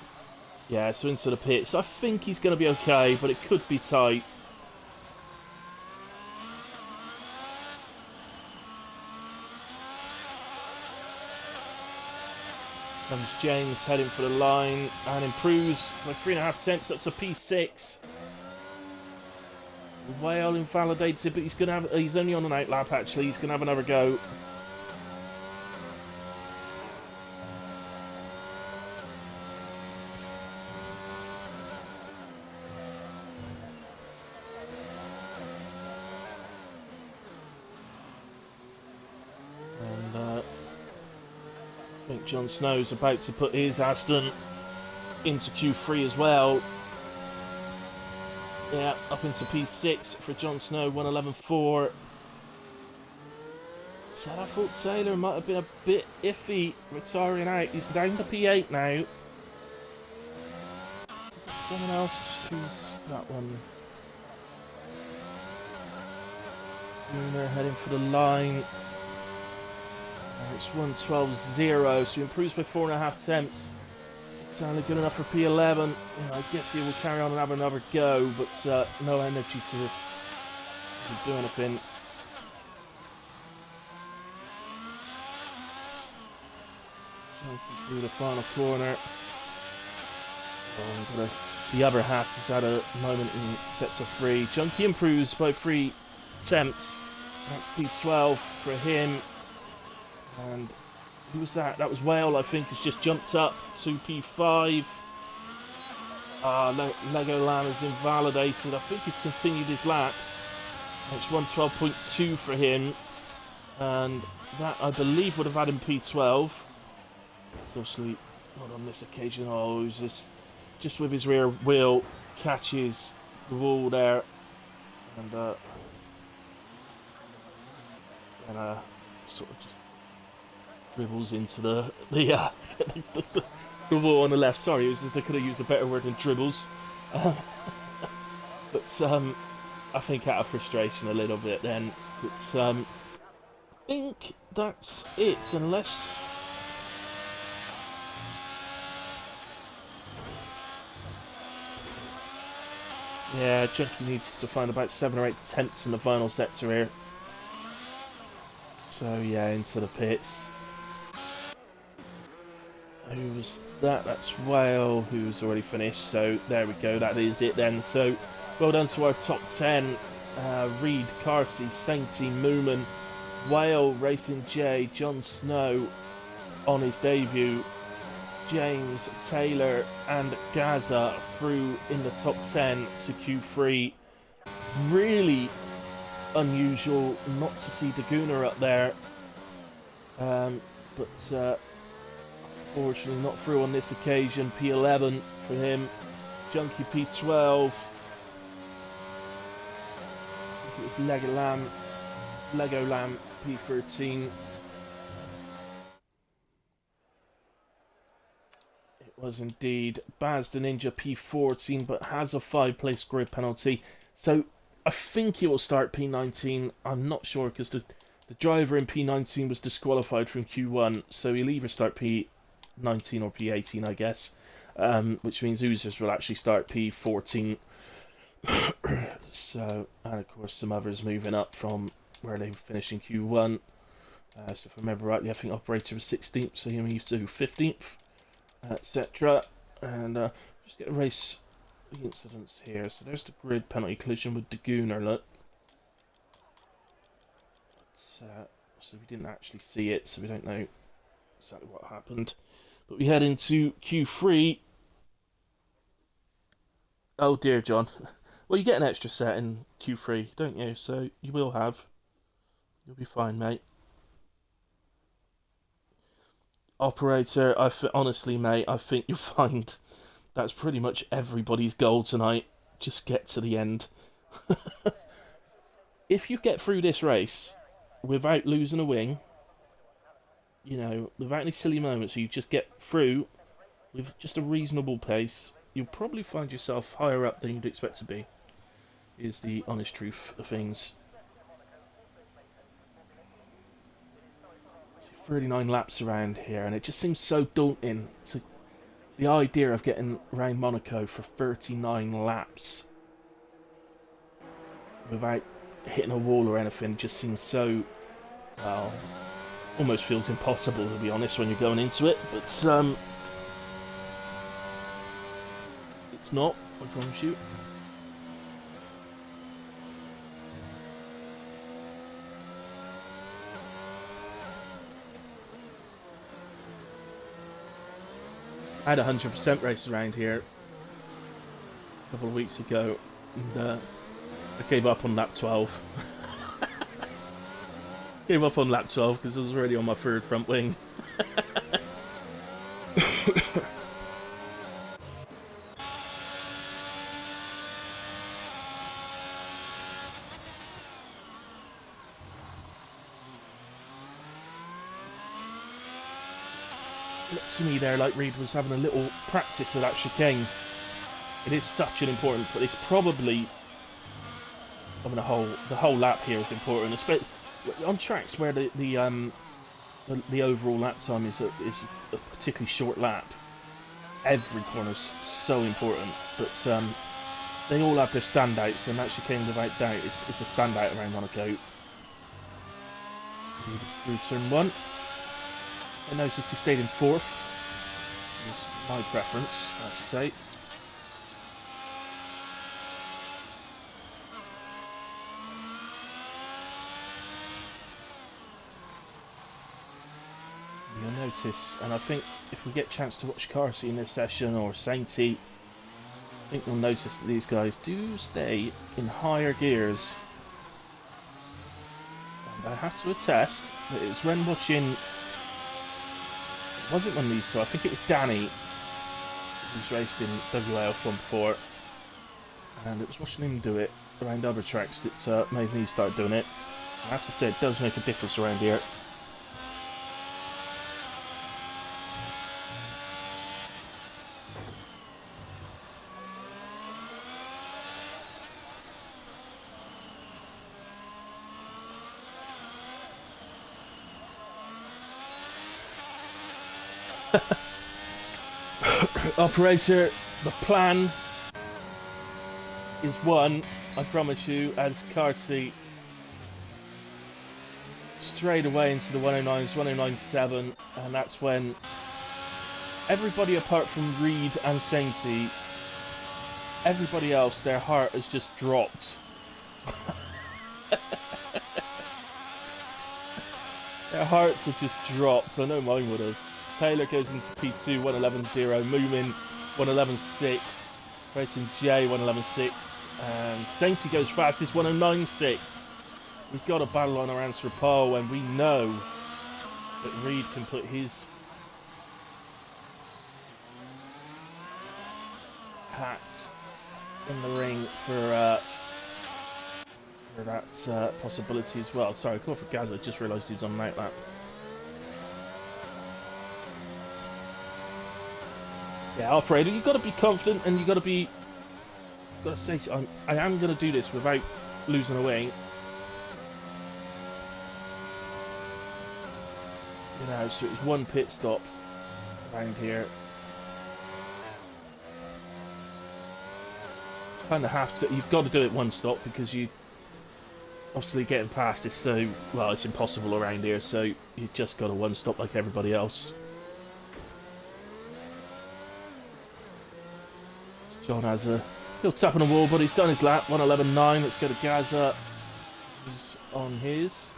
A: yeah, so into the pits. I think he's going to be okay, but it could be tight. Comes James heading for the line and improves by 3.5 tenths up to P6. Whale invalidated, but he's only on an out lap actually. He's gonna have another go. And I think Jon Snow's about to put his Aston into Q3 as well. Yeah, up into P6 for Jon Snow, 1:11.4. So I thought Taylor might have been a bit iffy retiring out. He's down to P8 now. Someone else, who's that one? Lunar heading for the line. It's 1:12.0, so he improves by 4.5 tenths. It's only good enough for P11. I guess he will carry on and have another go, but no energy to do anything. Jumping through the final corner. The other Haas has had a moment in sector 3. Junkie improves by 3 tenths. That's P12 for him. And who was that? That was Whale, I think, has just jumped up to P5. Legoland is invalidated. I think he's continued his lap. It's 1:12.2 for him. And that, I believe, would have had him P12. It's obviously not on this occasion. Oh, he's just with his rear wheel, catches the wall there. And sort of just dribbles into the wall on the left. Sorry, I could have used a better word than dribbles. But I think out of frustration a little bit then. But I think that's it, unless... Yeah, Junkie needs to find about 7 or 8 tenths in the final sector here. So yeah, into the pits. Who was that? That's Whale, who's already finished. So there we go, that is it then. So well done to our top 10. Reed, Carsey, Sainty, Mooman, Whale, Racing J, Jon Snow on his debut, James, Taylor and Gaza through in the top 10 to Q3. Really unusual not to see Daguna up there, but unfortunately not through on this occasion. P11 for him. Junkie P12. I think it was Legoland P13. It was indeed. Baz the Ninja P14, but has a 5-place grid penalty. So I think he will start P19. I'm not sure, because the driver in P19 was disqualified from Q1, so he'll either start P19 or P18, I guess. which means Oozers will actually start P14. So, and of course some others moving up from where they finished in Q1. So if I remember rightly, I think Operator was 16th, so he moved to 15th, etc. And just get a race the incidents here. So there's the grid penalty collision with the Gooner, look. So we didn't actually see it, so we don't know exactly what happened. But we head into Q3. Oh dear, John. Well, you get an extra set in Q3, don't you? So you will have. You'll be fine, mate. Operator, honestly, mate, I think you'll find that's pretty much everybody's goal tonight. Just get to the end. If you get through this race without losing a wing, you know, without any silly moments, you just get through with just a reasonable pace, you'll probably find yourself higher up than you'd expect to be, is the honest truth of things. 39 laps around here, and it just seems so daunting. The idea of getting around Monaco for 39 laps without hitting a wall or anything just seems so, well, almost feels impossible, to be honest, when you're going into it. But it's not, I promise you. I had a 100% race around here a couple of weeks ago, and I gave up on lap 12. Gave up on lap 12 because I was already on my third front wing. Looked to me there like Reed was having a little practice of that chicane. It is such an important, but it's probably, I mean, the whole lap here is important, especially on tracks where the overall lap time is a particularly short lap. Every corner's so important, but they all have their standouts, and that chicane, without doubt, it's a standout around Monaco. Through turn 1. I noticed he stayed in 4th. It's my preference, I have to say. You'll notice, and I think if we get a chance to watch Carsey in this session, or Sainty, I think we'll notice that these guys do stay in higher gears. And I have to attest that it was when watching, it wasn't one of these two, I think it was Danny, who's raced in WAOF1 before, and it was watching him do it around other tracks that made me start doing it. I have to say, it does make a difference around here. Operator, the plan is one, I promise you, as Carsey straight away into the 109s, 109.7, and that's when everybody apart from Reed and Sainty, everybody else, their heart has just dropped. Their hearts have just dropped. I know mine would have. Taylor goes into P2, 111.0. Moomin, 111.6. Racing J, 111.6. And Sainty goes fastest, 109.6. We've got a battle on our hands for pole, and we know that Reed can put his hat in the ring for that possibility as well. Sorry, I called for Gaz, I just realised he was on an outlap. Yeah, Operator, you've got to be confident, and you've got to say, I am going to do this without losing a wing. You know, so it's one pit stop around here. kind of have to. You've got to do it one stop because you obviously getting past is so well. It's impossible around here, so you just got to one stop like everybody else. John has a little tap on the wall, but he's done his lap. 1:11.9. Let's go to Gaza. He's on his.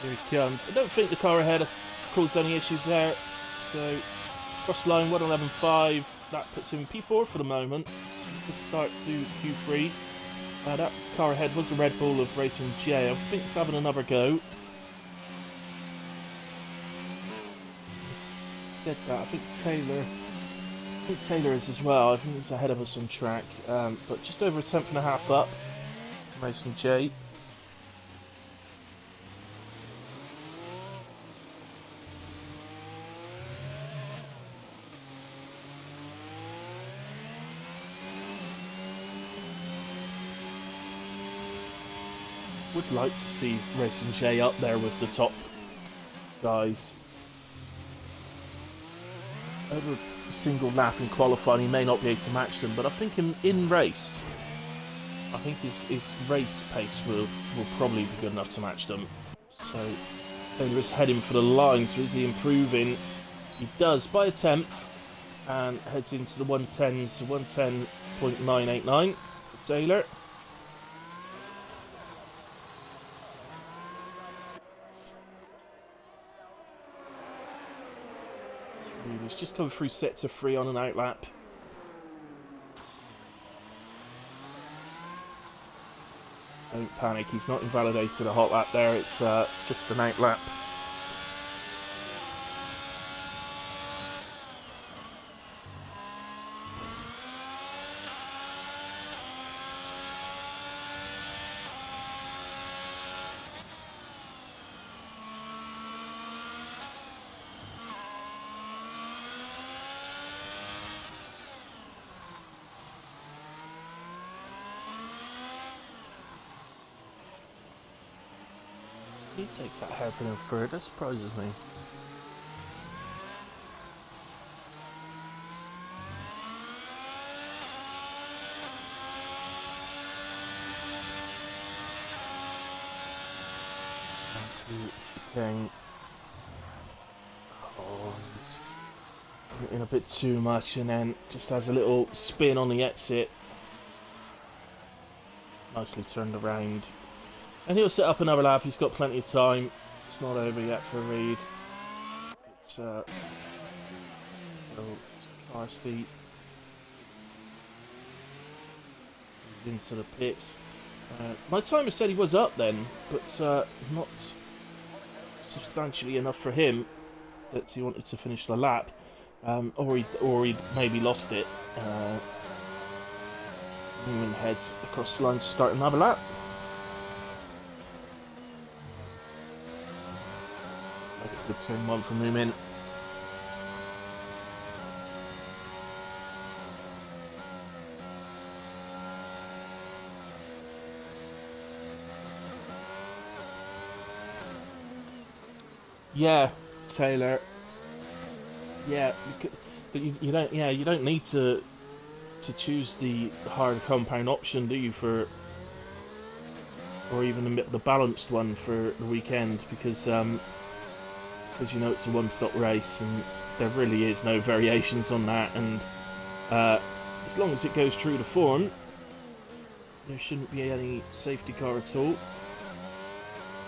A: Here he comes. I don't think the car ahead caused any issues there. So, cross line 1:11.5. That puts him in P4 for the moment. So good start to Q3. That car ahead was the Red Bull of Racing J. I think it's having another go. I said that. I think Taylor is as well. I think he's ahead of us on track. But just over a tenth and a half up. Racing J. Would like to see Racing J up there with the top guys. Over a single lap in qualifying, he may not be able to match them, but I think in race, I think his race pace will probably be good enough to match them. So Taylor is heading for the line, so is he improving? He does by a tenth and heads into the 110s, 110.989 for Taylor. He's just come through sector 3 on an out lap. Don't panic, he's not invalidated a hot lap there, it's just an out lap. He takes that hairpin in third, that surprises me. Chicane. Oh, he's in a bit too much and then just has a little spin on the exit. Nicely turned around. And he'll set up another lap, he's got plenty of time. It's not over yet for Reed. It's little car seat. He's into the pits. My timer said he was up then, but not substantially enough for him that he wanted to finish the lap. Or he'd maybe lost it. Newman heads across the line to start another lap. Good turn one from Newman. Yeah, Taylor. Yeah, but you don't. Yeah, you don't need to choose the hard compound option, do you? Or even the balanced one for the weekend, because you know it's a one-stop race and there really is no variations on that, and as long as it goes true to form there shouldn't be any safety car at all.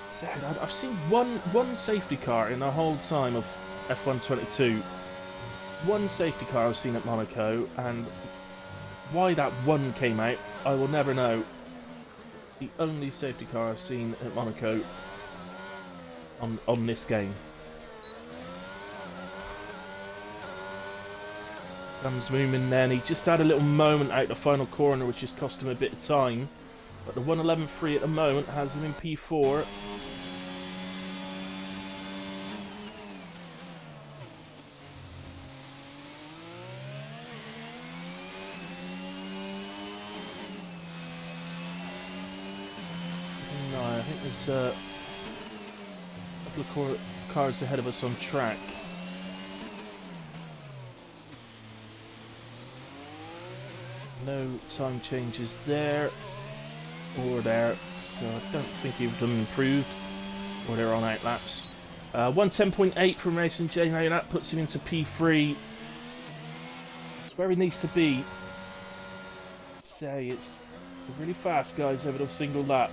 A: Sad, I've seen one safety car in the whole time of F1-22. One safety car I've seen at Monaco, and why that one came out I will never know. It's the only safety car I've seen at Monaco on this game. Comes Moomin then, he just had a little moment out the final corner which has cost him a bit of time, but the 1:11.3 at the moment has him in P4. There's a couple of cars ahead of us on track. No time changes there or there, so I don't think either of them improved, or they're on outlaps. 110.8 from Racing J. Now that puts him into P3. It's where he needs to be. Say it's the really fast guys over the single lap.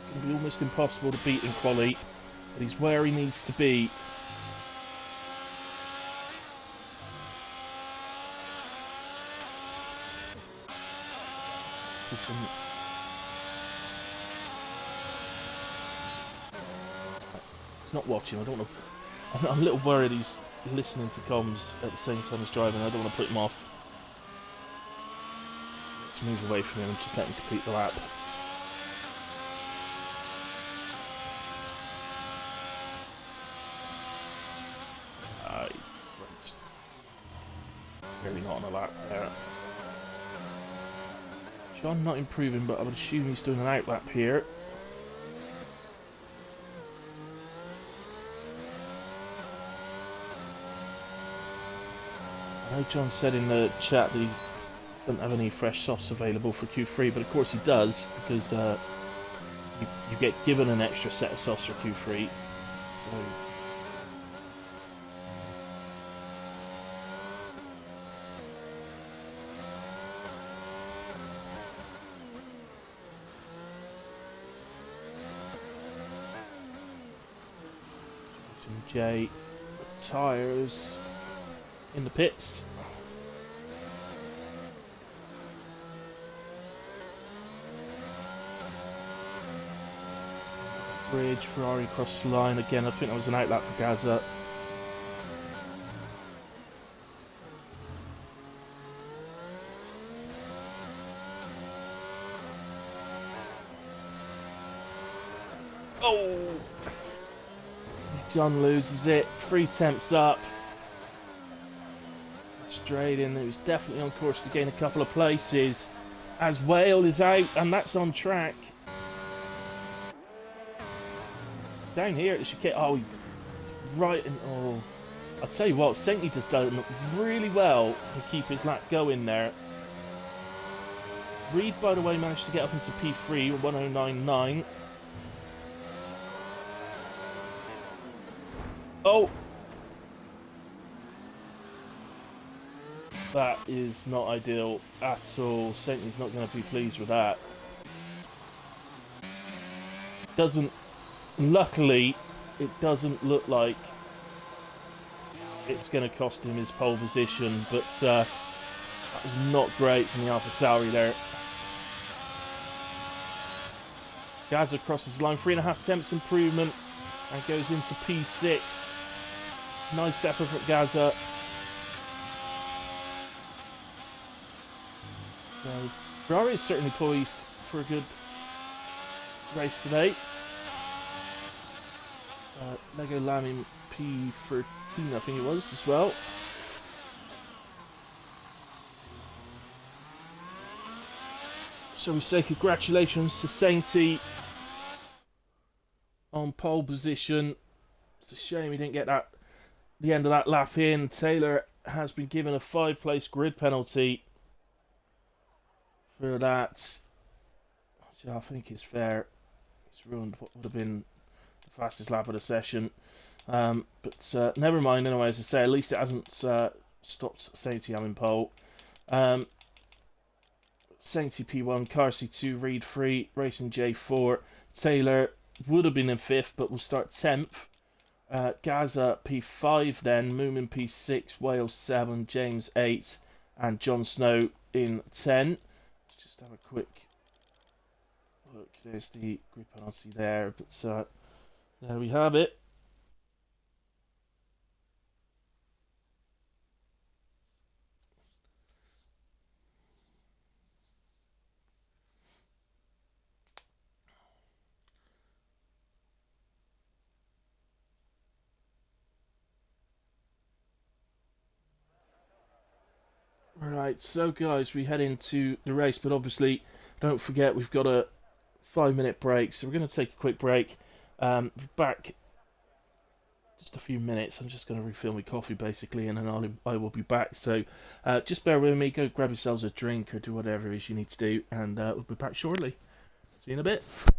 A: It's going to be almost impossible to beat in quali, but he's where he needs to be. This is some... He's not watching. I don't want to. I'm a little worried he's listening to comms at the same time as driving. I don't want to put him off. Let's move away from him and just let him complete the lap. Clearly not on a lap there. John not improving, but I would assume he's doing an outlap here. I know John said in the chat that he doesn't have any fresh softs available for Q3, but of course he does, because you get given an extra set of softs for Q3. So J tyres in the pits. Bridge, Ferrari across the line again. I think that was an outlap for Gaza. Oh! John loses it. 3 temps up. Straight in. It was definitely on course to gain a couple of places. As Whale is out, and that's on track. It's down here at the chicane. Oh, right in. Oh, I'll tell you what, Saintly has done really well to keep his lap going there. Reed, by the way, managed to get up into P3 with 109.9. Oh! That is not ideal at all. Saintly's not going to be pleased with that. Luckily, it doesn't look like it's going to cost him his pole position, but that was not great from the AlphaTauri there. Gaza crosses the line, 3.5 temps improvement, and goes into P6. Nice effort from Gaza. So, Ferrari is certainly poised for a good race today. Lego Lamy P13, I think it was, as well. So we say congratulations to Sainty on pole position. It's a shame he didn't get the end of that lap in. Taylor has been given a 5-place grid penalty for that, which I think is fair. It's ruined what would have been the fastest lap of the session. But never mind anyway, as I say, at least it hasn't stopped Sainty having pole. Sainty P1, Carsey 2, Reed 3, Racing J4. Taylor would have been in 5th, but will start 10th. Gaza P5 then, Moomin P6, Wales 7, James 8, and Jon Snow in 10. Let's just have a quick look. There's the grid penalty there, but there we have it. Right, so guys, we head into the race, but obviously don't forget we've got to 5-minute break, so we're going to take a quick break. Back just a few minutes. I'm just going to refill my coffee basically, and then I will be back. So just bear with me. Go grab yourselves a drink or do whatever it is you need to do, and we'll be back shortly. See you in a bit.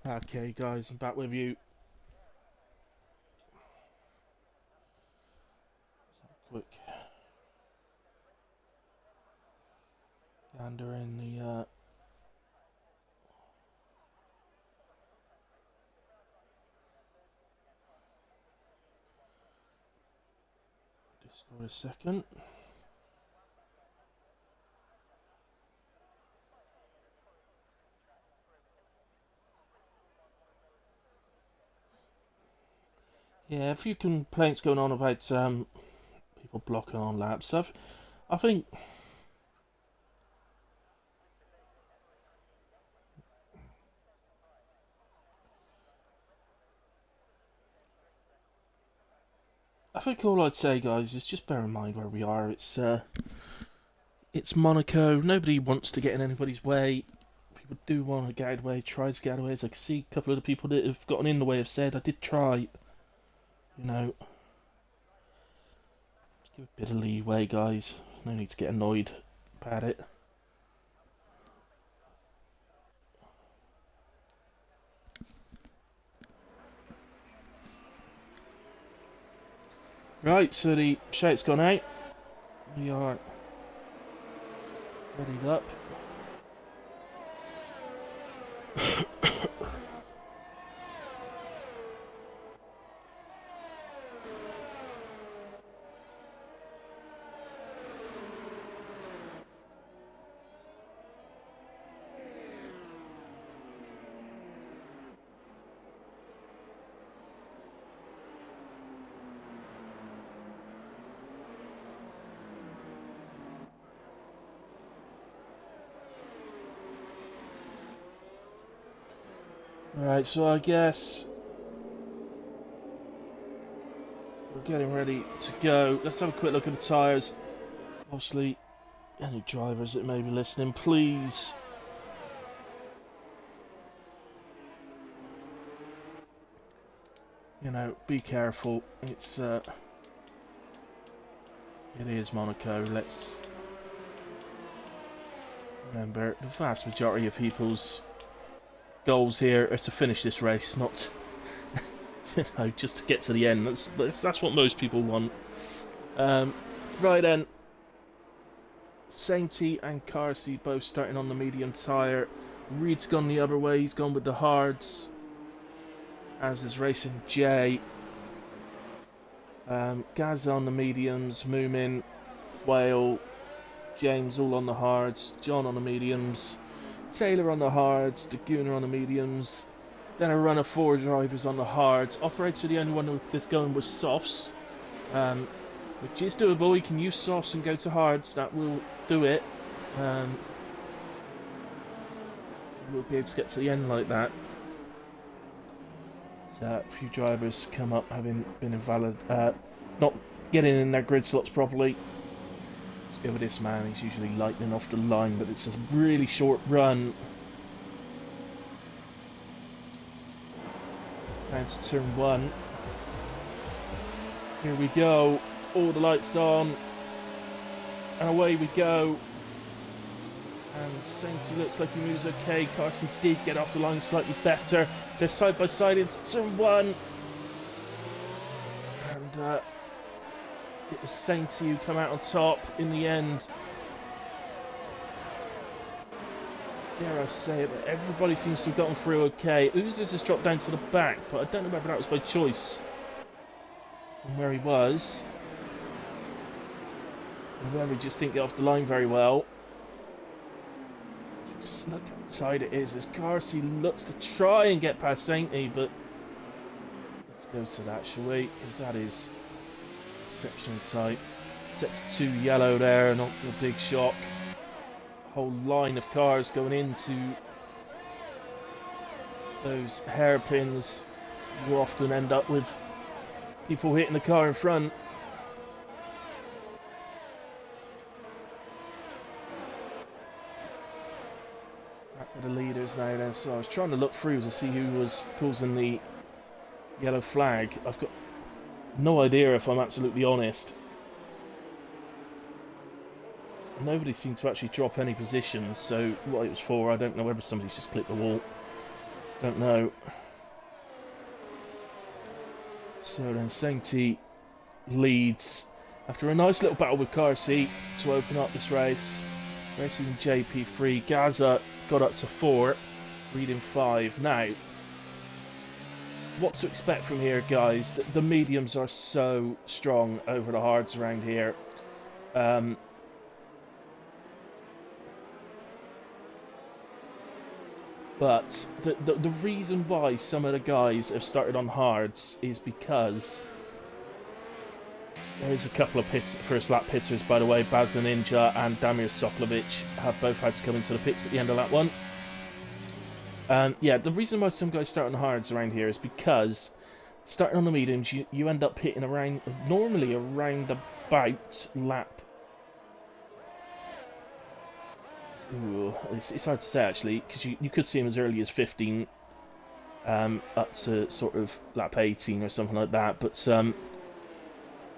A: Okay, guys, I'm back with you. Quick gander in the Discord a second. Yeah, a few complaints going on about people blocking on lap stuff. I think all I'd say, guys, is just bear in mind where we are. It's Monaco. Nobody wants to get in anybody's way. People do want to get out of the way, try to get out of the way. As I can see, a couple of the people that have gotten in the way have said, I did try. You know, just give a bit of leeway, guys. No need to get annoyed about it. Right, so the shout's gone out. We are readied up. Right, so I guess we're getting ready to go. Let's have a quick look at the tyres. Obviously, any drivers that may be listening, please. You know, be careful. It is Monaco. Let's remember, the vast majority of people's goals here are to finish this race, not just to get to the end. That's what most people want. Right then, Sainty and Carsey both starting on the medium tyre. Reed's gone the other way. He's gone with the hards, as is Racing J. Gaz on the mediums, Moomin, Whale, James all on the hards, John on the mediums, Taylor on the hards, Daguna on the mediums, then a run of 4 drivers on the hards. Operator, the only one that's going with softs, which is doable. You can use softs and go to hards, that will do it. We'll be able to get to the end like that. A few drivers come up having been invalid, not getting in their grid slots properly. Let's go with this man. He's usually lightning off the line, but it's a really short run. Down to turn 1. Here we go. All the lights on, and away we go. And Sainty looks like he moves okay. Carson did get off the line slightly better. They're side by side into turn 1. And it was Sainty who come out on top in the end. Dare I say it, but everybody seems to have gotten through okay. Oozers has dropped down to the back, but I don't know whether that was by choice from where he was, or whether he just didn't get off the line very well. Just look how tight it is as Carsey looks to try and get past Sainty, but let's go to that, shall we? Because that is exceptionally tight. Sets 2 yellow there, not a big shock. Whole line of cars going into those hairpins. You often end up with people hitting the car in front. The leaders now then, so I was trying to look through to see who was causing the yellow flag. I've got no idea, if I'm absolutely honest. Nobody seemed to actually drop any positions, so what it was for, I don't know. Whether somebody's just clipped the wall, don't know. So then Sainty leads after a nice little battle with Carsey to open up this race. Racing JP3, Gaza got up to 4, reading 5. Now, what to expect from here, guys? The mediums are so strong over the hards around here. But the reason why some of the guys have started on hards is because there's a couple of first lap pitters, by the way. Baz the Ninja and Damir Soklovic have both had to come into the pits at the end of that one. Yeah, the reason why some guys start on hards around here is because starting on the mediums, you end up hitting around, normally around about lap. Ooh, it's hard to say actually, because you could see him as early as 15, up to sort of lap 18 or something like that. But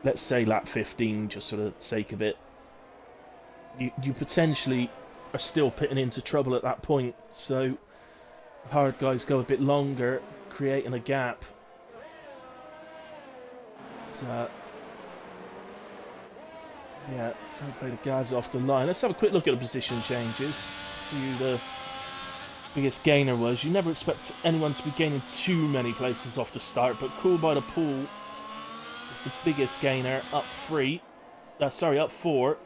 A: let's say lap 15, just for the sake of it. You potentially are still pitting into trouble at that point. So the hard guys go a bit longer, creating a gap. So yeah, fair play to Gaz off the line. Let's have a quick look at the position changes. See who the biggest gainer was. You never expect anyone to be gaining too many places off the start, but Cool by the Pool is the biggest gainer, up 3. Up 4.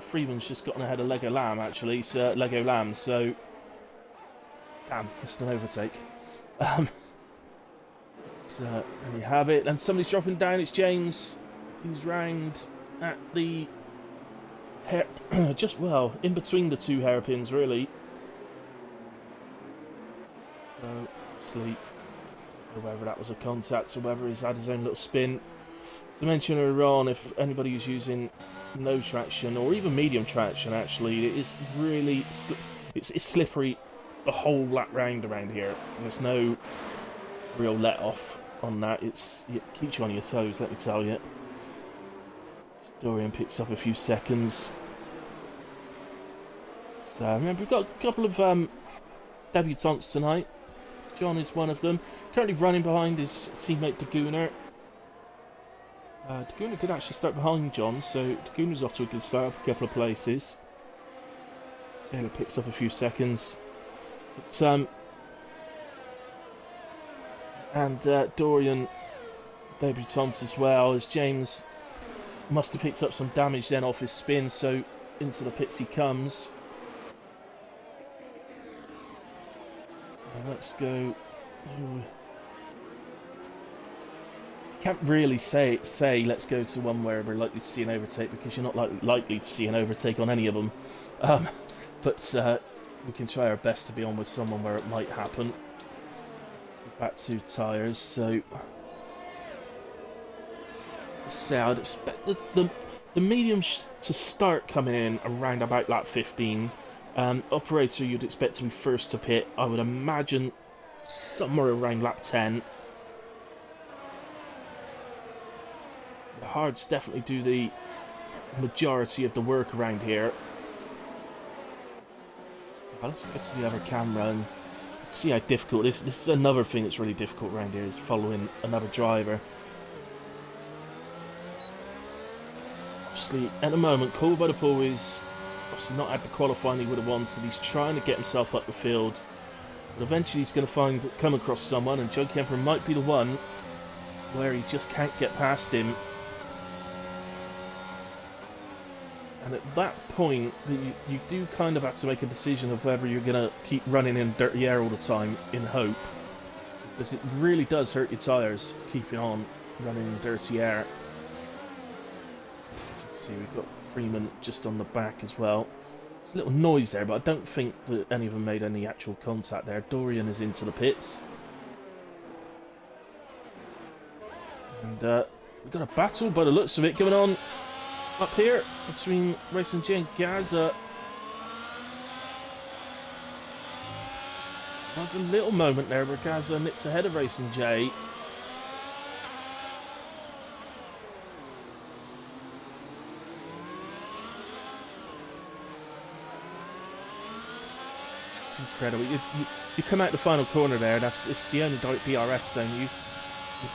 A: Freeman's just gotten ahead of Lego Lamb, actually. So Lego Lamb, so damn, missed an overtake. So there you have it. And somebody's dropping down. It's James. He's round at the hair, just well in between the 2 hairpins, really. So obviously or whether that was a contact or whether he's had his own little spin. As I mentioned earlier on, if anybody is using no traction or even medium traction, actually, it is really it's slippery the whole lap round around here. There's no real let off on that. It keeps you on your toes, let me tell you. Dorian picks up a few seconds. So remember, we've got a couple of debutants tonight. John is one of them. Currently running behind his teammate Daguna. Daguna did actually start behind John, so Daguna's off to a good start, up a couple of places. Taylor picks up a few seconds. But, and Dorian debutants as well, as James must have picked up some damage then off his spin, so into the pits he comes. Let's go. Ooh. You can't really say let's go to one where we're likely to see an overtake, because you're not likely to see an overtake on any of them. But we can try our best to be on with someone where it might happen. Back to tyres, so I'd expect the mediums to start coming in around about lap 15. Operator you'd expect to be first to pit. I would imagine somewhere around lap 10. The hards definitely do the majority of the work around here. Let's go to the other camera and see how difficult this is. Another thing that's really difficult around here is following another driver. Obviously, at the moment, Cole by the Pool is obviously not had the qualifying he would have wanted. He's trying to get himself up the field, but eventually he's going to come across someone, and Joe Kemper might be the one where he just can't get past him. And at that point, you do kind of have to make a decision of whether you're going to keep running in dirty air all the time in hope, because it really does hurt your tyres keeping on running in dirty air. As you can see, we've got Freeman just on the back as well. There's a little noise there, but I don't think that any of them made any actual contact there. Dorian is into the pits. And we've got a battle by the looks of it going on up here between Racing J and Gaza. There's a little moment there where Gaza nips ahead of Racing J. It's incredible. You come out the final corner there. It's the only DRS zone. You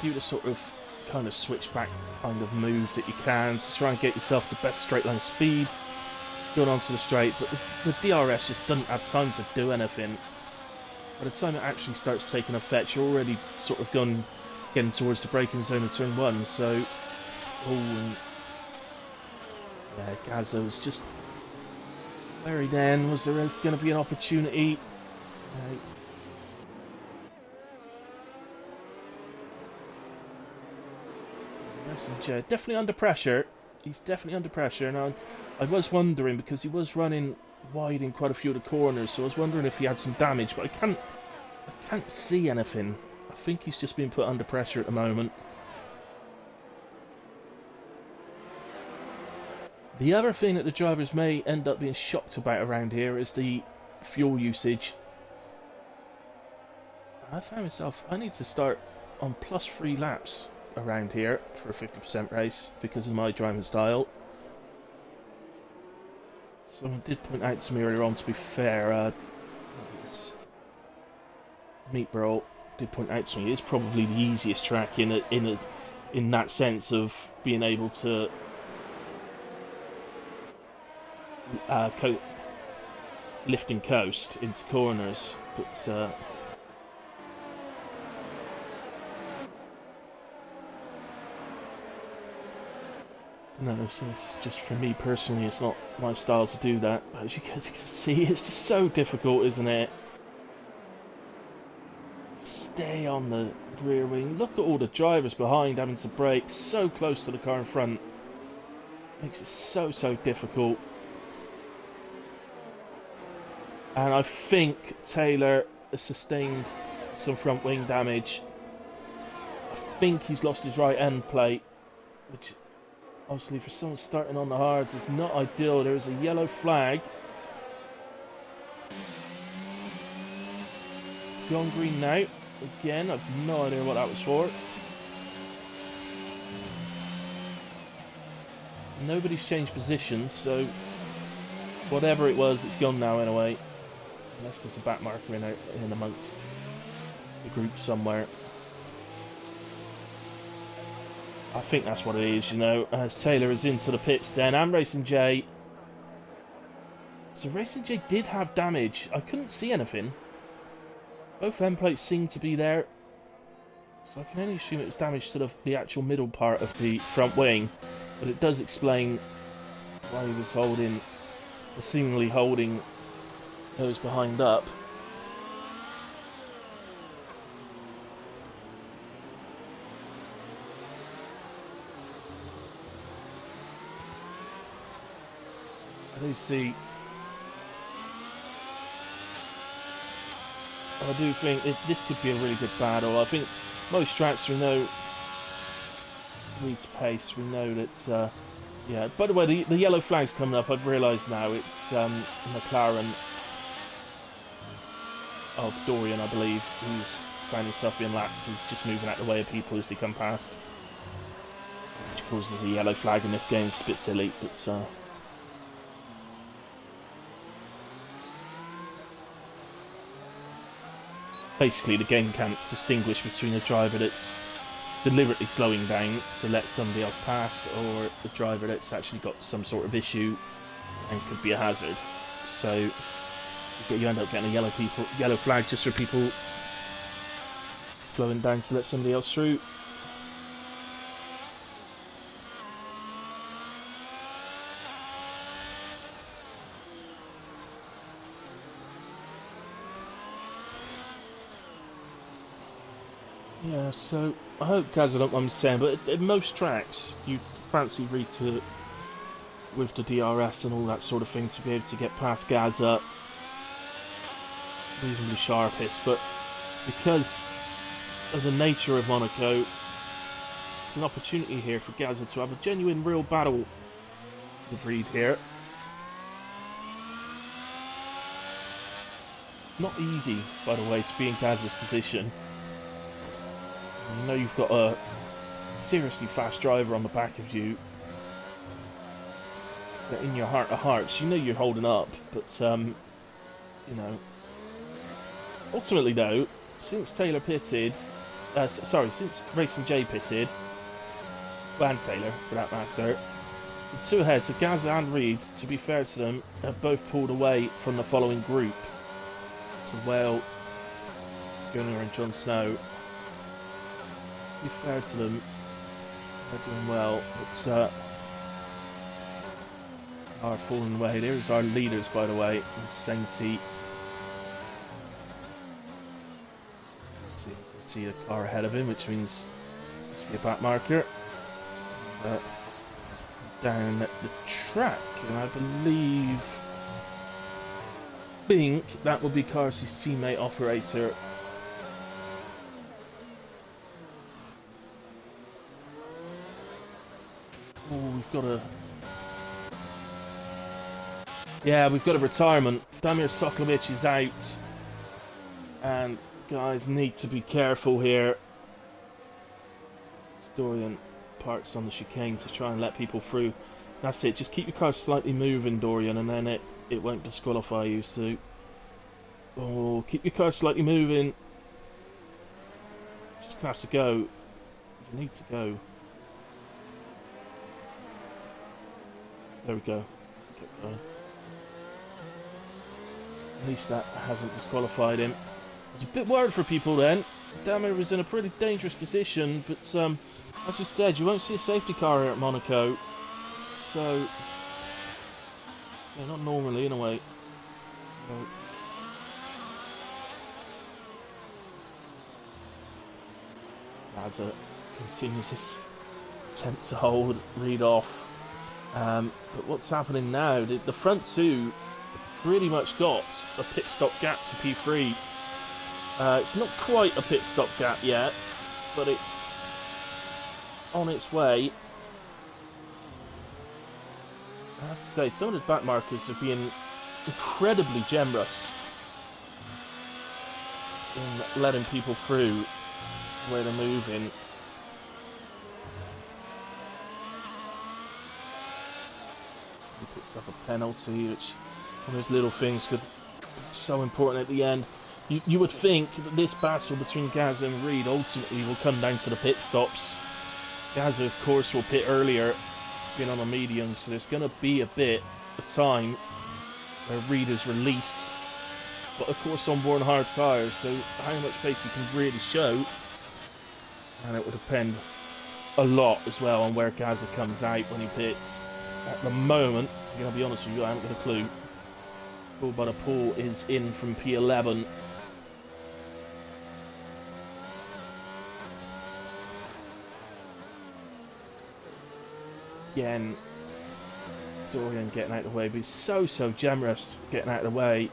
A: do the sort of kind of switchback kind of move that you can to try and get yourself the best straight line speed going onto the straight, but the DRS just doesn't have time to do anything. By the time it actually starts taking effect, you're already sort of getting towards the braking zone of turn 1, so yeah, Gaza was just wary then. Was there going to be an opportunity? Messenger definitely under pressure. He's definitely under pressure, and I was wondering, because he was running wide in quite a few of the corners, so I was wondering if he had some damage, but I can't see anything. I think he's just being put under pressure at the moment. The other thing that the drivers may end up being shocked about around here is the fuel usage. I found myself, I need to start on +3 laps around here for a 50% race because of my driving style. Someone did point out to me earlier on, to be fair, Meatbro did point out to me it's probably the easiest track in that sense of being able to lift and coast into corners, but no, it's just for me personally, it's not my style to do that. But as you can see, it's just so difficult, isn't it? Stay on the rear wing. Look at all the drivers behind having to brake so close to the car in front. Makes it so difficult. And I think Taylor has sustained some front wing damage. think he's lost his right end plate, which obviously for someone starting on the hards is not ideal. There is a yellow flag. It's gone green now. Again, I've no idea what that was for. Nobody's changed positions, so whatever it was, it's gone now anyway. Unless there's a back marker in amongst the group somewhere. I think that's what it is, you know, as Taylor is into the pits then, and Racing J. So Racing J did have damage. I couldn't see anything. Both end plates seemed to be there. So I can only assume it was damage to the actual middle part of the front wing. But it does explain why he was holding, or seemingly holding those behind up. I do think this could be a really good battle. I think most tracks we know Reed's pace. We know that. Yeah. By the way, the yellow flag's coming up. I've realised now it's McLaren of Dorian, I believe, who's found himself being lapped. He's just moving out the way of people as they come past, which causes a yellow flag in this game. It's a bit silly, but. Basically, the game can't distinguish between a driver that's deliberately slowing down to let somebody else past, or the driver that's actually got some sort of issue and could be a hazard. So you end up getting a yellow flag just for people slowing down to let somebody else through. Yeah, so I hope Gaz don't mind me saying, but in most tracks you fancy Reed to, with the DRS and all that sort of thing, to be able to get past Gaza reasonably sharpish, but because of the nature of Monaco, it's an opportunity here for Gaza to have a genuine real battle with Reed here. It's not easy, by the way, to be in Gaza's position. You know you've got a seriously fast driver on the back of you. But in your heart of hearts, you know you're holding up. But, you know. Ultimately, though, since Taylor pitted... since Racing J pitted, and Taylor, for that matter, the two ahead, so Gaza and Reed, to be fair to them, have both pulled away from the following group. So, well, Gunnar and Jon Snow... To be fair to them, they're doing well, but are falling away. There's our leaders, by the way, Sainty. See a car ahead of him, which means there should be a back marker. Down the track, and I think that will be Carsey's teammate operator. Oh, we've got a retirement. Damir Soklovic is out. And guys need to be careful here. Dorian parks on the chicane to try and let people through. That's it. Just keep your car slightly moving, Dorian, and then it won't disqualify you. So, keep your car slightly moving. Just gonna have to go. You need to go. There we go. Let's get going. At least that hasn't disqualified him. I was a bit worried for people then. Damir was in a pretty dangerous position, but as we said, you won't see a safety car here at Monaco. So not normally, in a way. So, Gaza continues his attempt to hold Reed off. But what's happening now? The front two pretty much got a pit stop gap to P3. It's not quite a pit stop gap yet, but it's on its way. I have to say, some of the back markers have been incredibly generous in letting people through where they're moving. He picks up a penalty, which one of those little things could be so important at the end. You would think that this battle between Gaza and Reed ultimately will come down to the pit stops. Gaza, of course, will pit earlier, being on a medium, so there's going to be a bit of time where Reed is released. But of course, on worn hard tyres, so how much pace he can really show, and it will depend a lot as well on where Gaza comes out when he pits. At the moment, I'm going to be honest with you, I haven't got a clue. But a Paul is in from P11. Again, Dorian getting out of the way, but he's so generous getting out of the way.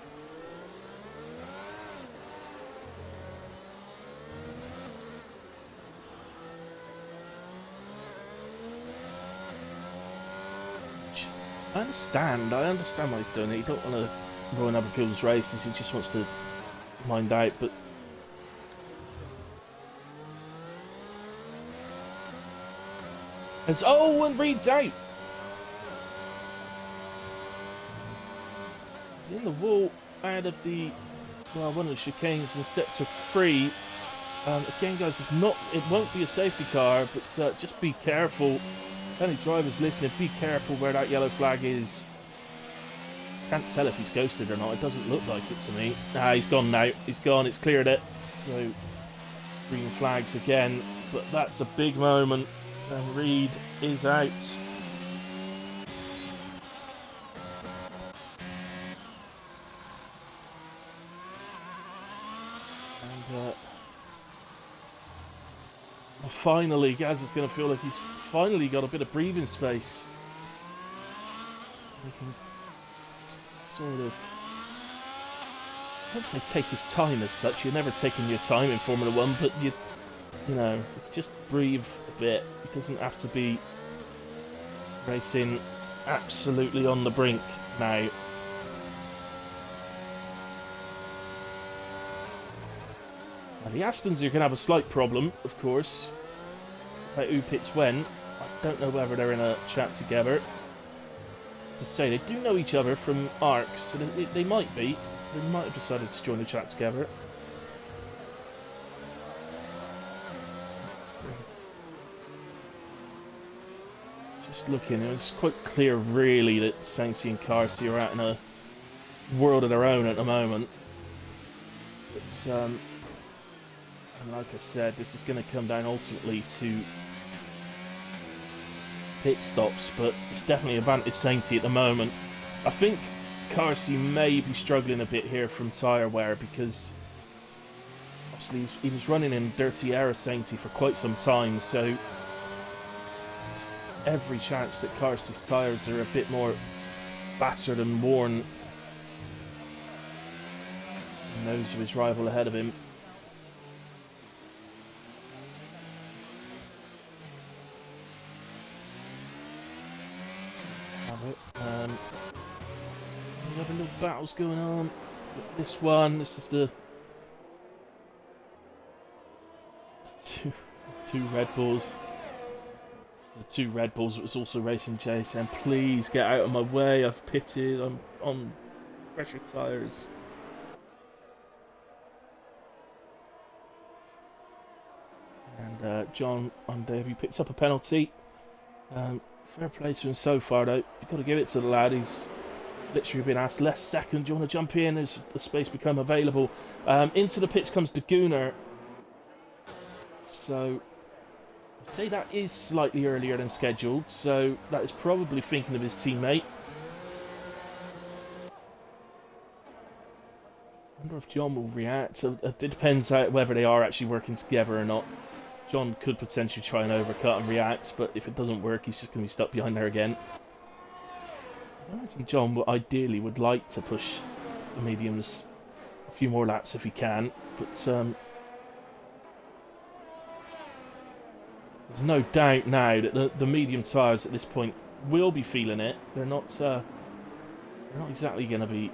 A: I understand why he's doing it. He don't want to ruin other people's races, he just wants to mind out, but and Reed's out. He's in the wall out of the one of the chicanes in sector 3. Again, guys, it won't be a safety car, but just be careful. Any drivers listening, be careful where that yellow flag is. Can't tell if he's ghosted or not. It doesn't look like it to me. He's gone now. He's gone. It's cleared it. So green flags again, but that's a big moment. And Reed is out. And finally, Gaz is going to feel like he's finally got a bit of breathing space. He can sort of, I won't say take his time as such. You're never taking your time in Formula 1, but you know, you can just breathe a bit. He doesn't have to be racing absolutely on the brink now. Now, the Astons are going to have a slight problem, of course, about who pits when. I don't know whether they're in a chat together. As I say, they do know each other from ARC, so they might be. They might have decided to join the chat together. Just looking, it's quite clear, really, that Sainty and Carsey are out in a world of their own at the moment. But, and like I said, this is going to come down ultimately to pit stops, but it's definitely advantage Sainty at the moment. I think Carsey may be struggling a bit here from tyre wear, because obviously he was running in dirty air Sainty for quite some time, so every chance that Carsey's tyres are a bit more battered and worn than those of his rival ahead of him. We have a little battles going on. This one, this is the two Red Bulls. The two Red Bulls, but it's also racing JSM. Please get out of my way. I've pitted. I'm on fresher tyres. And John on Davey picks up a penalty. Fair play to him so far, though. You've got to give it to the lad. He's literally been asked last second. Do you want to jump in? Has the space become available? Into the pits comes the Gooner. So I'd say that is slightly earlier than scheduled, so that is probably thinking of his teammate. I wonder if John will react. So it depends whether they are actually working together or not. John could potentially try and overcut and react, but if it doesn't work, he's just going to be stuck behind there again. I imagine John ideally would like to push the mediums a few more laps if he can, but There's no doubt now that the medium tyres at this point will be feeling it. They're not exactly going to be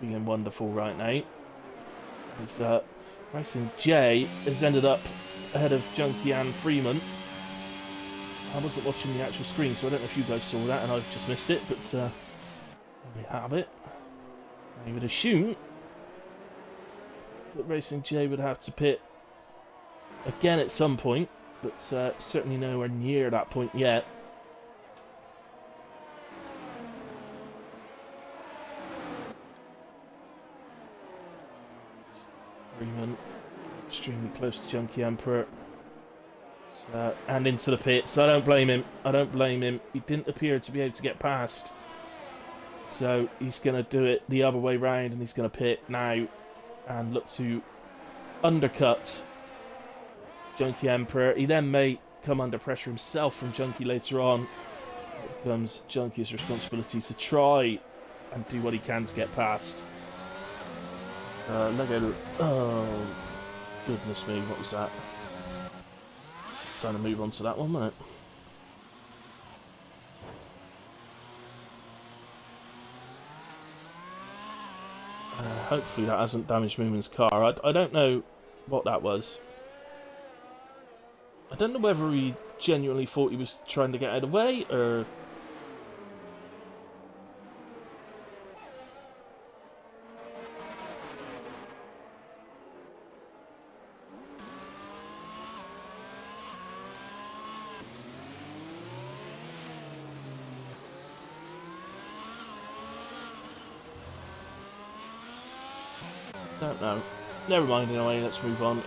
A: feeling wonderful right now. As Racing J has ended up ahead of Junkie and Freeman. I wasn't watching the actual screen, so I don't know if you guys saw that and I've just missed it, but there we have it. I would assume that Racing J would have to pit again at some point, but certainly nowhere near that point yet. Freeman extremely close to Junkie Emperor. And into the pit, so I don't blame him. I don't blame him. He didn't appear to be able to get past. So he's going to do it the other way round, and he's going to pit now and look to undercut Junkie Emperor. He then may come under pressure himself from Junkie later on. It becomes Junkie's responsibility to try and do what he can to get past. Oh, goodness me, what was that? Trying to move on to that one, wasn't it? Hopefully that hasn't damaged Moomin's car. I don't know what that was. I don't know whether he genuinely thought he was trying to get out of the way, or... don't know. Never mind anyway, let's move on.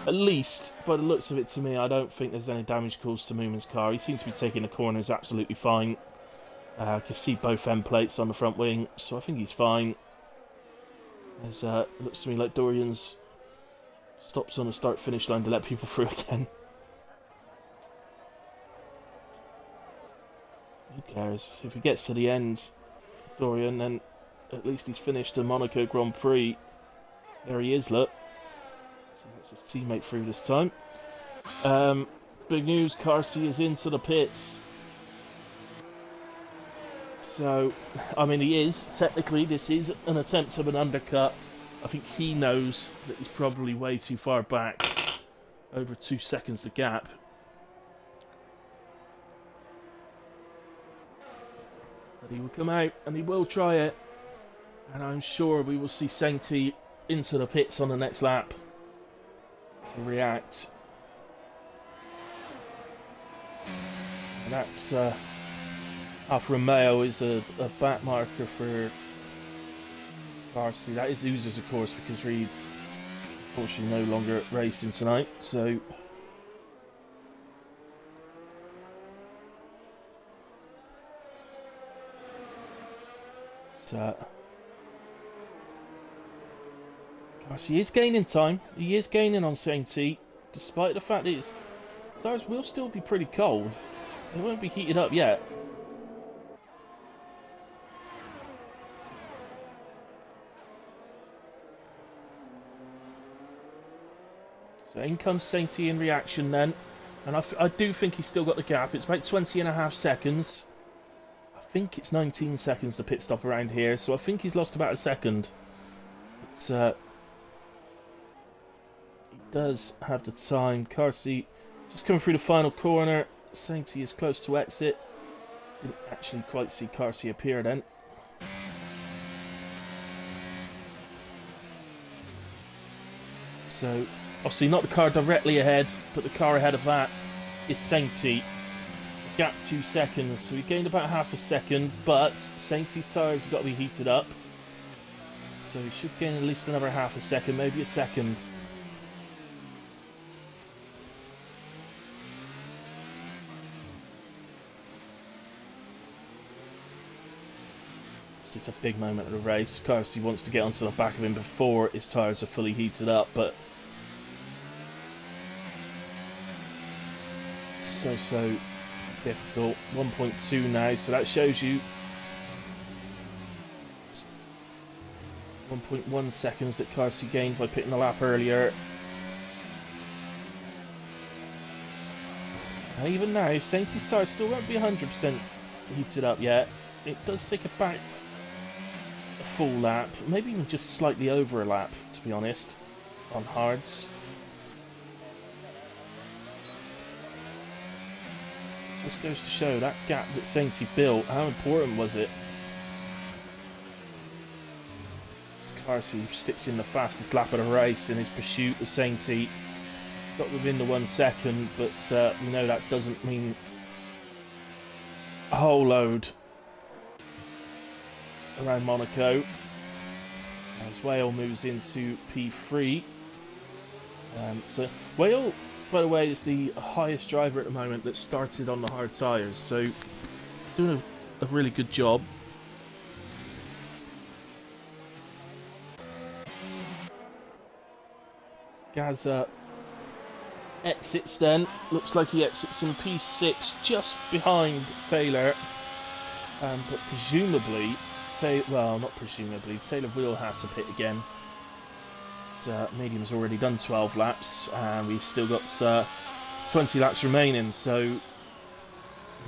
A: At least, by the looks of it to me, I don't think there's any damage caused to Moomin's car. He seems to be taking the corners absolutely fine. I can see both end plates on the front wing, so I think he's fine. It looks to me like Dorian's stops on the start-finish line to let people through again. Who cares? If he gets to the end, Dorian, then at least he's finished the Monaco Grand Prix. There he is, look. So that's his teammate through this time. Big news, Carsey is into the pits. So, I mean, he is. Technically, this is an attempt of an undercut. I think he knows that he's probably way too far back. Over 2 seconds the gap. But he will come out and he will try it. And I'm sure we will see Sainty into the pits on the next lap to react. And that's Alfa Romeo is a back marker for Carsey. That is Oozers, of course, because Reed unfortunately no longer racing tonight. So Carsey is gaining time. He is gaining on Sainty, despite the fact that his tyres will still be pretty cold. They won't be heated up yet. So in comes Sainty in reaction then. And I do think he's still got the gap. It's about 20.5 seconds. I think it's 19 seconds to pit stop around here. So I think he's lost about a second. But he does have the time. Carsey just coming through the final corner. Sainty is close to exit. Didn't actually quite see Carsey appear then. So obviously not the car directly ahead, but the car ahead of that is Sainty. Gap 2 seconds, so he gained about half a second, but Sainty's tyres have got to be heated up. So he should gain at least another half a second, maybe a second. It's a big moment of the race. Carsey wants to get onto the back of him before his tyres are fully heated up, but so difficult. 1.2 now, so that shows you 1.1 seconds that Carsey gained by pitting the lap earlier. And even now, Sainty's tyre still won't be 100% heated up yet. It does take about a full lap, maybe even just slightly over a lap, to be honest, on hards. Just goes to show that gap that Sainty built, how important was it? Carsey sticks in the fastest lap of the race in his pursuit of Sainty. Got within the 1 second, but we know that doesn't mean a whole load around Monaco. As Whale moves into P3. So Whale, by the way, is the highest driver at the moment that started on the hard tyres, so doing a really good job. Gaza exits then. Looks like he exits in P6 just behind Taylor. But presumably, well, not presumably, Taylor will have to pit again. Medium's already done 12 laps and we've still got 20 laps remaining, so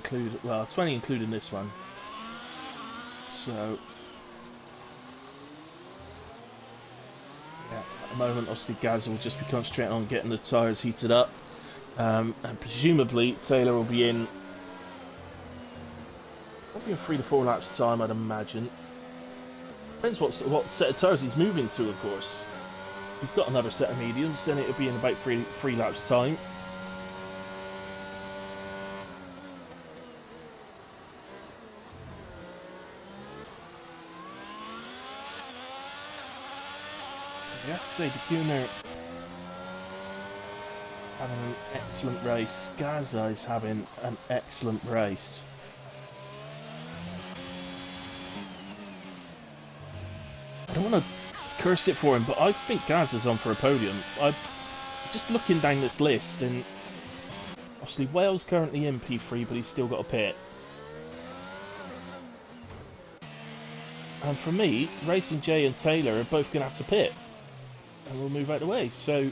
A: 20 including this one. So yeah, at the moment obviously Gaz will just be concentrating on getting the tyres heated up, and presumably Taylor will be in probably in 3 to 4 laps time, I'd imagine. Depends what set of tyres he's moving to, of course. If he's got another set of mediums, then it'll be in about 3 laps time. You have to say, the Gunner is having an excellent race. Gaza is having an excellent race. I don't want to curse it for him, but I think Gaza's on for a podium. I'm just looking down this list, and obviously Wales currently in P3, but he's still got a pit. And for me, Racing J and Taylor are both going to have to pit. And we'll move out of the way. So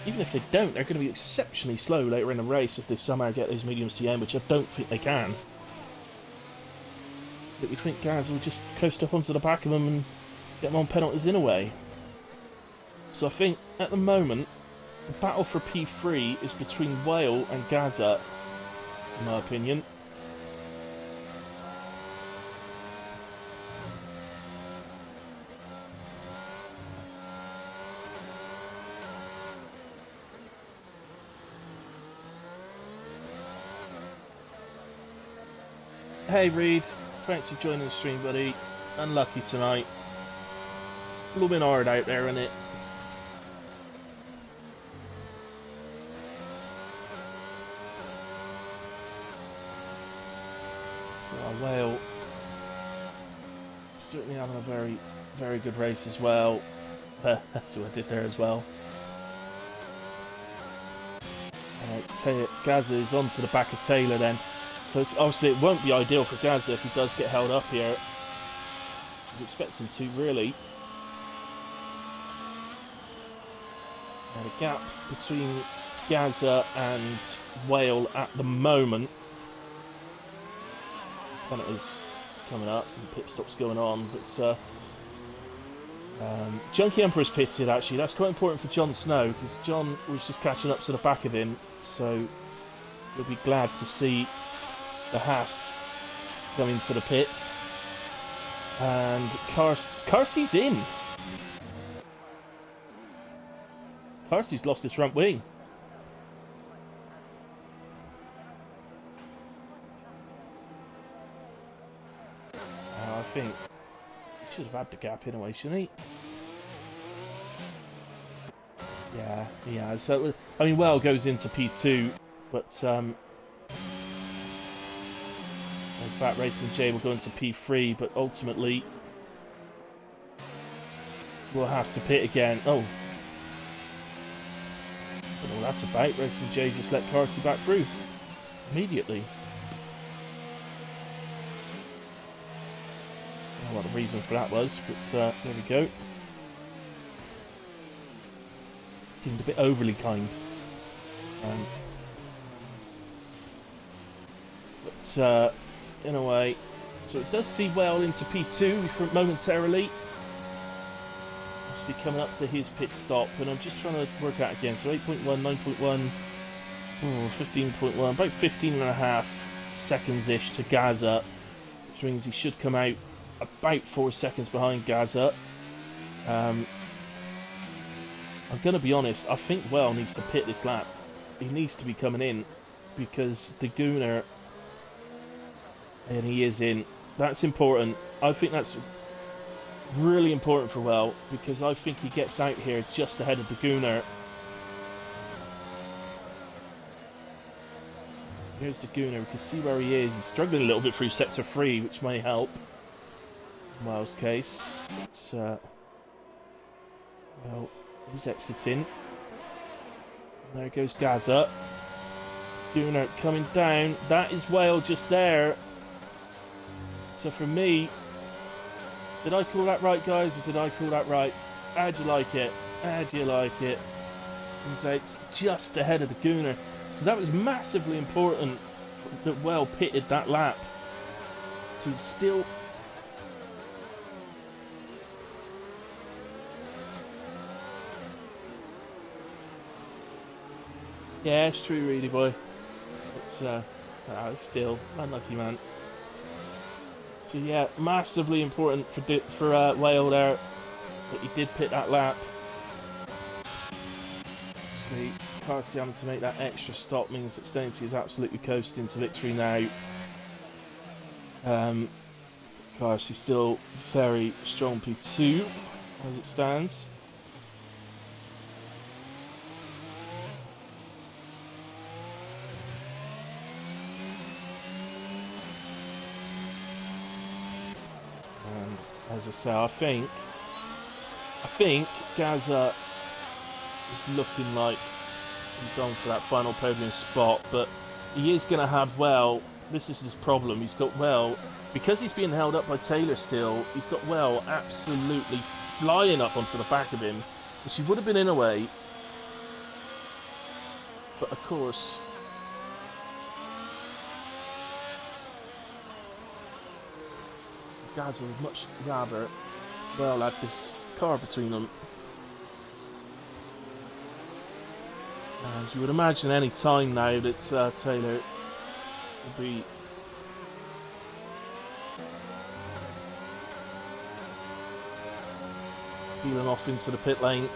A: even if they don't, they're going to be exceptionally slow later in the race if they somehow get those mediums to the end, which I don't think they can. But we think Gaz will just coast up onto the back of them and get them on penalties in a way. So I think at the moment the battle for P3 is between Whale and Gaza, in my opinion. Hey Reed, thanks for joining the stream, buddy. Unlucky tonight. Blooming hard out there, isn't it? So Whale certainly having a very, very good race as well. That's what I did there as well. Gaza is onto the back of Taylor then. So obviously it won't be ideal for Gaza if he does get held up here. I'm expecting to, really. Now the gap between Gaza and Whale at the moment. Penalties coming up and pit stops going on, but Junkie Emperor's pitted actually. That's quite important for Jon Snow because John was just catching up to the back of him, so we'll be glad to see the Haas come into the pits. And Carsey's in. Carsey's lost his front wing. I think he should have had the gap in a way, shouldn't he? Yeah. So I mean, Well goes into P2, but in fact, Racing J will go into P3, but ultimately we'll have to pit again. Oh. I don't know what that's about. Racing J just let Carsey back through immediately. I don't know what the reason for that was, but there we go. Seemed a bit overly kind. in a way. So it does see well into P2 for momentarily. Obviously coming up to his pit stop, and I'm just trying to work out again. So 8.1, 9.1, 15.1, about 15 and a half seconds-ish to Gaza, which means he should come out about 4 seconds behind Gaza. I'm going to be honest, I think Well needs to pit this lap. He needs to be coming in, because the Gooner, and he is in. That's important. I think that's really important for Well, because I think he gets out here just ahead of the Gooner. Here's the Gooner. We can see where he is. He's struggling a little bit through sector 3, which may help in Well's case. It's, well, he's exiting. There goes Gaza. Gooner coming down. That is Well just there. So for me, did I call that right, guys, or did I call that right? How'd you like it? How'd you like it? So it's just ahead of the Gooner. So that was massively important that Well pitted that lap. So still... Yeah, it's true, really, boy. It's still unlucky, man. So yeah, massively important for Whale there, but he did pit that lap. Obviously, Carty having to make that extra stop means that Stanity is absolutely coasting to victory now. Carty still very strong P2 as it stands. As I say, I think Gaza is looking like he's on for that final podium spot, but he is going to have Well. This is his problem. He's got Well, because he's being held up by Taylor still. He's got Well absolutely flying up onto the back of him, which he would have been in a way. But of course, Gaza would much rather Well had this car between them. And you would imagine any time now that Taylor will be peeling off into the pit lane.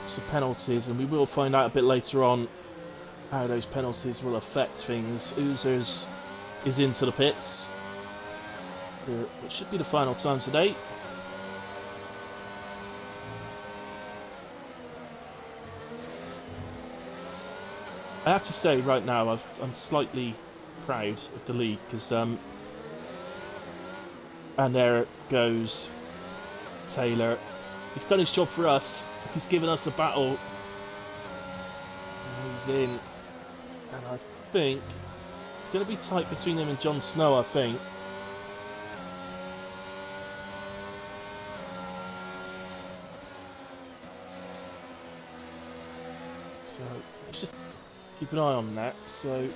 A: Some penalties, and we will find out a bit later on how those penalties will affect things. Oozers is into the pits. It should be the final time today. I have to say right now I'm slightly proud of the league because and there goes Taylor. He's done his job for us. He's given us a battle. And he's in, and I think it's going to be tight between him and Jon Snow, I think. So let's just keep an eye on that. So,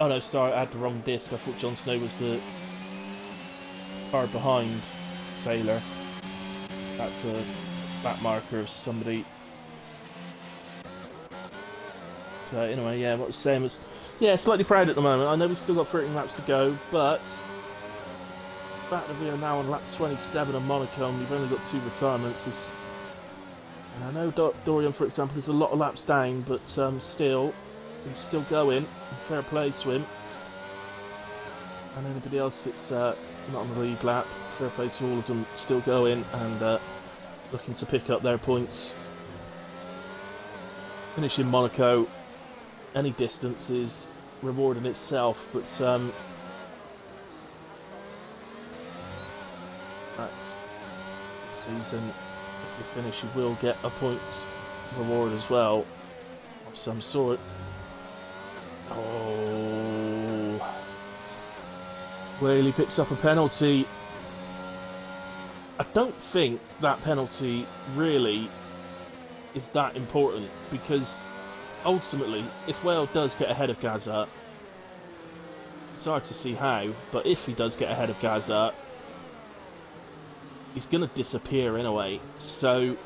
A: oh no, sorry, I had the wrong disc. I thought Jon Snow was the car behind Taylor. That's a back marker of somebody. So anyway, yeah, what I was saying was, yeah, slightly proud at the moment. I know we've still got 13 laps to go, but the fact that we are now on lap 27 of Monaco and we've only got 2 retirements is... And I know Dorian, for example, is a lot of laps down, but still, he's still going. Fair play to him. And anybody else that's not on the lead lap, fair play to all of them, still going and looking to pick up their points. Finishing Monaco, any distance is rewarding itself, but that season, if you finish, you will get a points reward as well of some sort. Oh, Whaley picks up a penalty. I don't think that penalty really is that important because ultimately, if Whale does get ahead of Gaza, it's hard to see how, but if he does get ahead of Gaza, he's going to disappear in a way. So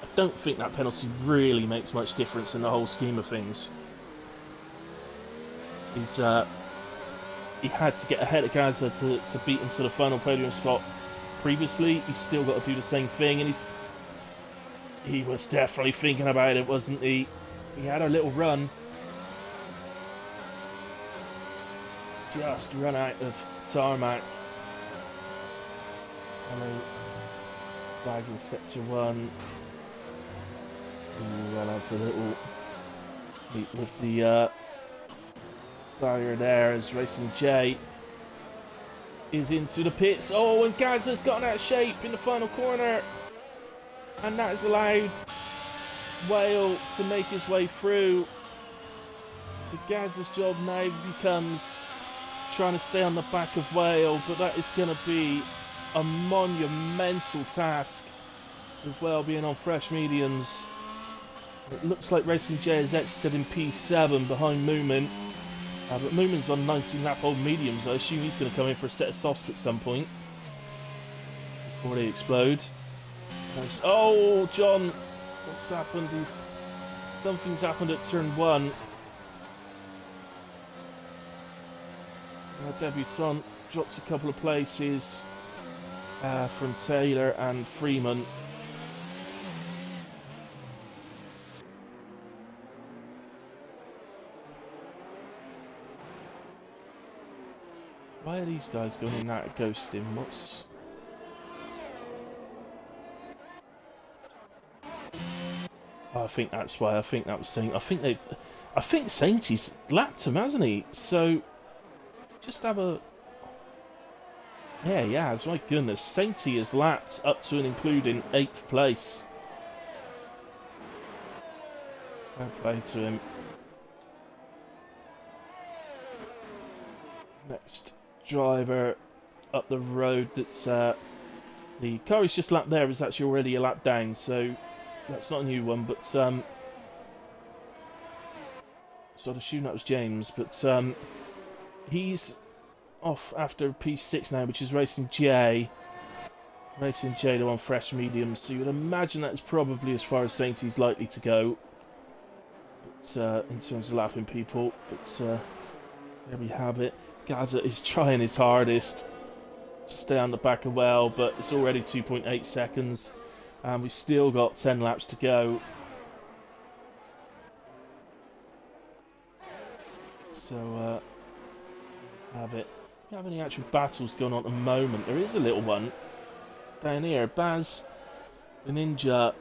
A: I don't think that penalty really makes much difference in the whole scheme of things. He had to get ahead of Gaza to beat him to the final podium spot previously. He's still got to do the same thing, and he was definitely thinking about it, wasn't he? He had a little run. Just run out of tarmac. And flag in sector 1. Well, that's a little meet with the barrier there as Racing J is into the pits. Oh, and Gaza's gotten out of shape in the final corner. And that has allowed Whale to make his way through. So Gaza's job now becomes trying to stay on the back of Whale, but that is going to be a monumental task with Whale being on fresh mediums. It looks like Racing J has exited in P7 behind Moomin. But Moomin's on 19 lap old mediums. I assume he's going to come in for a set of softs at some point before they explode. Nice. Oh, John, what's happened? Something's happened at turn 1. Our debutant dropped a couple of places from Taylor and Freeman. Why are these guys going in that ghosting? What's... Oh, I think that's why. I think that was saying. I think Sainty's lapped him, hasn't he? So just have a... Yeah, he has. My goodness. Sainty is lapped up to and including 8th place. Fair play to him. Next driver up the road that's the car he's just lapped there is actually already a lap down, so that's not a new one, but so I'd assume that was James, but he's off after P6 now, which is Racing J. Racing J to on fresh mediums, so you would imagine that's probably as far as Sainty's likely to go, but in terms of lapping people, but there we have it. Gaza is trying his hardest to stay on the back of Well, but it's already 2.8 seconds, and we've still got 10 laps to go. So, have it. Do you have any actual battles going on at the moment? There is a little one down here. Baz, the ninja,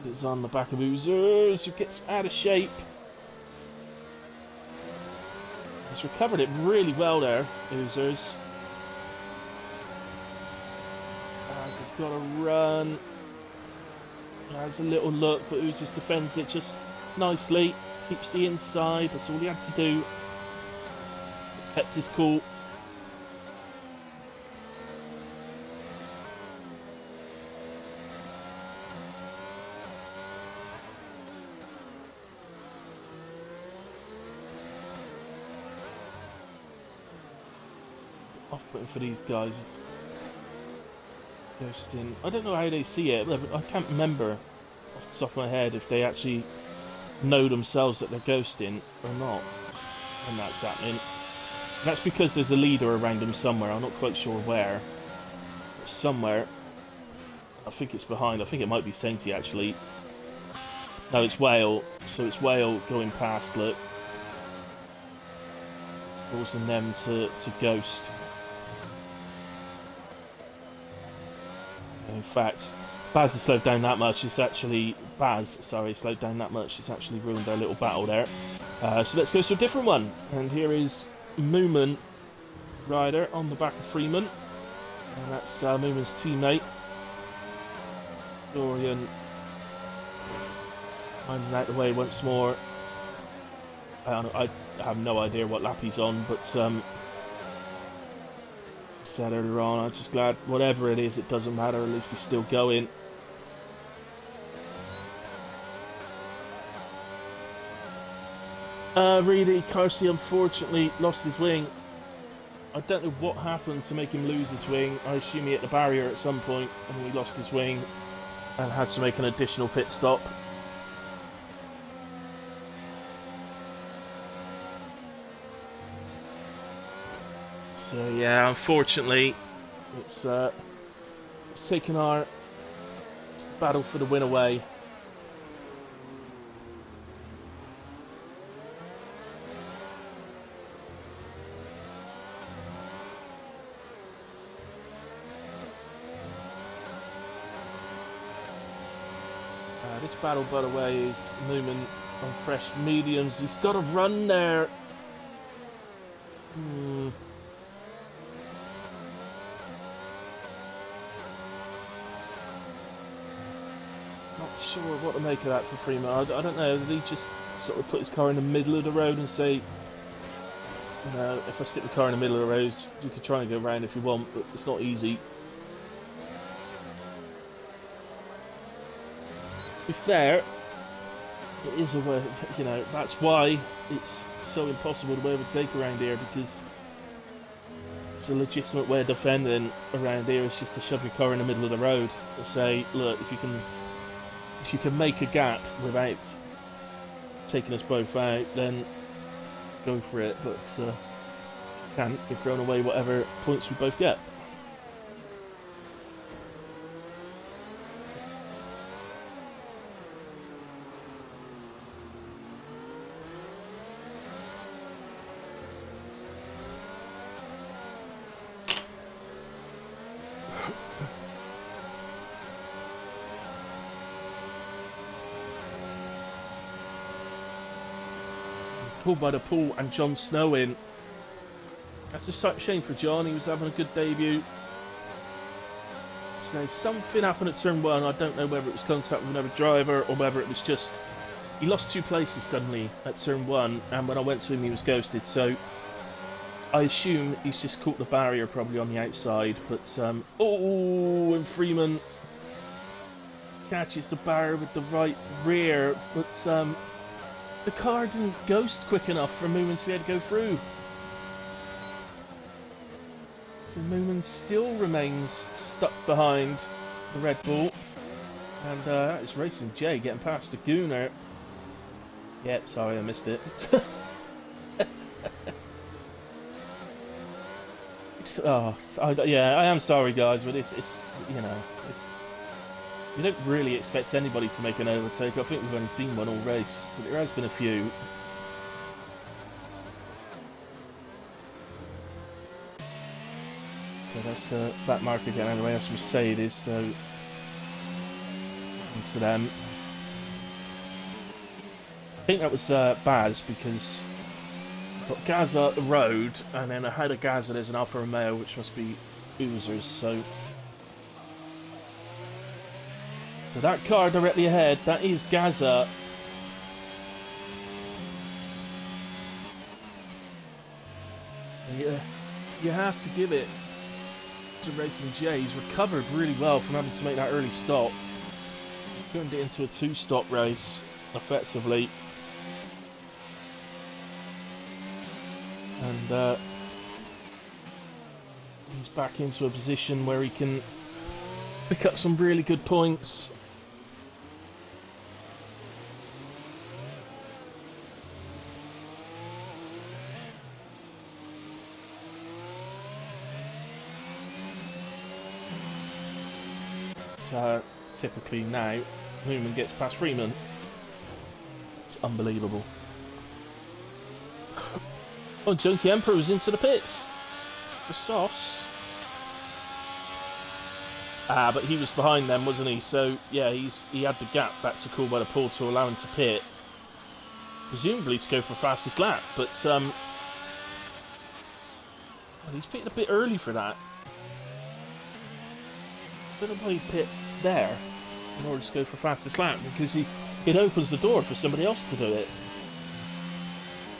A: is on the back of Oozers, who gets out of shape. He's recovered it really well there, Oozers. Baz has got a run. Has a little look, but Oozers defends it just nicely. Keeps the inside, that's all he had to do. Kept his cool. Off-putting for these guys. Ghosting. I don't know how they see it. I can't remember off the top of my head if they actually know themselves that they're ghosting or not when that's happening. That's because there's a leader around them somewhere. I'm not quite sure where. But somewhere. I think it's behind. I think it might be Sainty actually. No, it's Whale. So it's Whale going past, look. It's causing them to ghost. In fact, Baz has slowed down that much. It's actually... slowed down that much. It's actually ruined their little battle there. So let's go to a different one. And here is Moomin rider on the back of Freeman. And that's Moomin's teammate. Dorian finding out the way once more. I have no idea what lap he's on, but as I said earlier on, I'm just glad whatever it is, it doesn't matter, at least he's still going. Really, Carsey unfortunately lost his wing. I don't know what happened to make him lose his wing. I assume he hit the barrier at some point and he lost his wing and had to make an additional pit stop. So yeah, unfortunately, it's taken our battle for the win away. This battle, by the way, is Newman on fresh mediums. He's got a run there. Not sure what to make of that for Freeman. I don't know. Did he just sort of put his car in the middle of the road and say, you know, if I stick the car in the middle of the road, you could try and go around if you want, but it's not easy. To be fair, it is a way, you know, that's why it's so impossible to overtake around here, because it's a legitimate way of defending around here is just to shove your car in the middle of the road and say, look, if you can make a gap without taking us both out, then go for it, but if you can't, you're throwing away whatever points we both get. Pulled by the pool and Jon Snow in. That's a shame for John. He was having a good debut. So something happened at turn 1. I don't know whether it was contact with another driver or whether it was just he lost 2 places suddenly at turn 1, and when I went to him he was ghosted, so I assume he's just caught the barrier probably on the outside. But oh, and Freeman catches the barrier with the right rear, but the car didn't ghost quick enough for Moomin to be able to go through. So Moomin still remains stuck behind the Red Bull. And that is Racing J getting past the Gooner. Yep, sorry I missed it. Yeah, I am sorry guys, but it's you know, you don't really expect anybody to make an overtake. I think we've only seen one all race, but there has been a few. So that's that mark again anyway, as Mercedes, so into them. I think that was Baz, because I've got Gaza at the road, and then ahead of Gaza there's an Alfa Romeo, which must be Oozers, so that car directly ahead, that is Gaza. Yeah, you have to give it to Racing J. He's recovered really well from having to make that early stop. Turned it into a 2-stop race, effectively. And he's back into a position where he can pick up some really good points. So typically now, Newman gets past Freeman. It's unbelievable. Oh, Junkie Emperor's into the pits for softs. But he was behind them, wasn't he? So yeah, he had the gap back to Cool by the Pool to allow him to pit, presumably to go for fastest lap. But well, he's pitted a bit early for that. I don't know why he'd pit there in order to go for fastest lap, because it opens the door for somebody else to do it.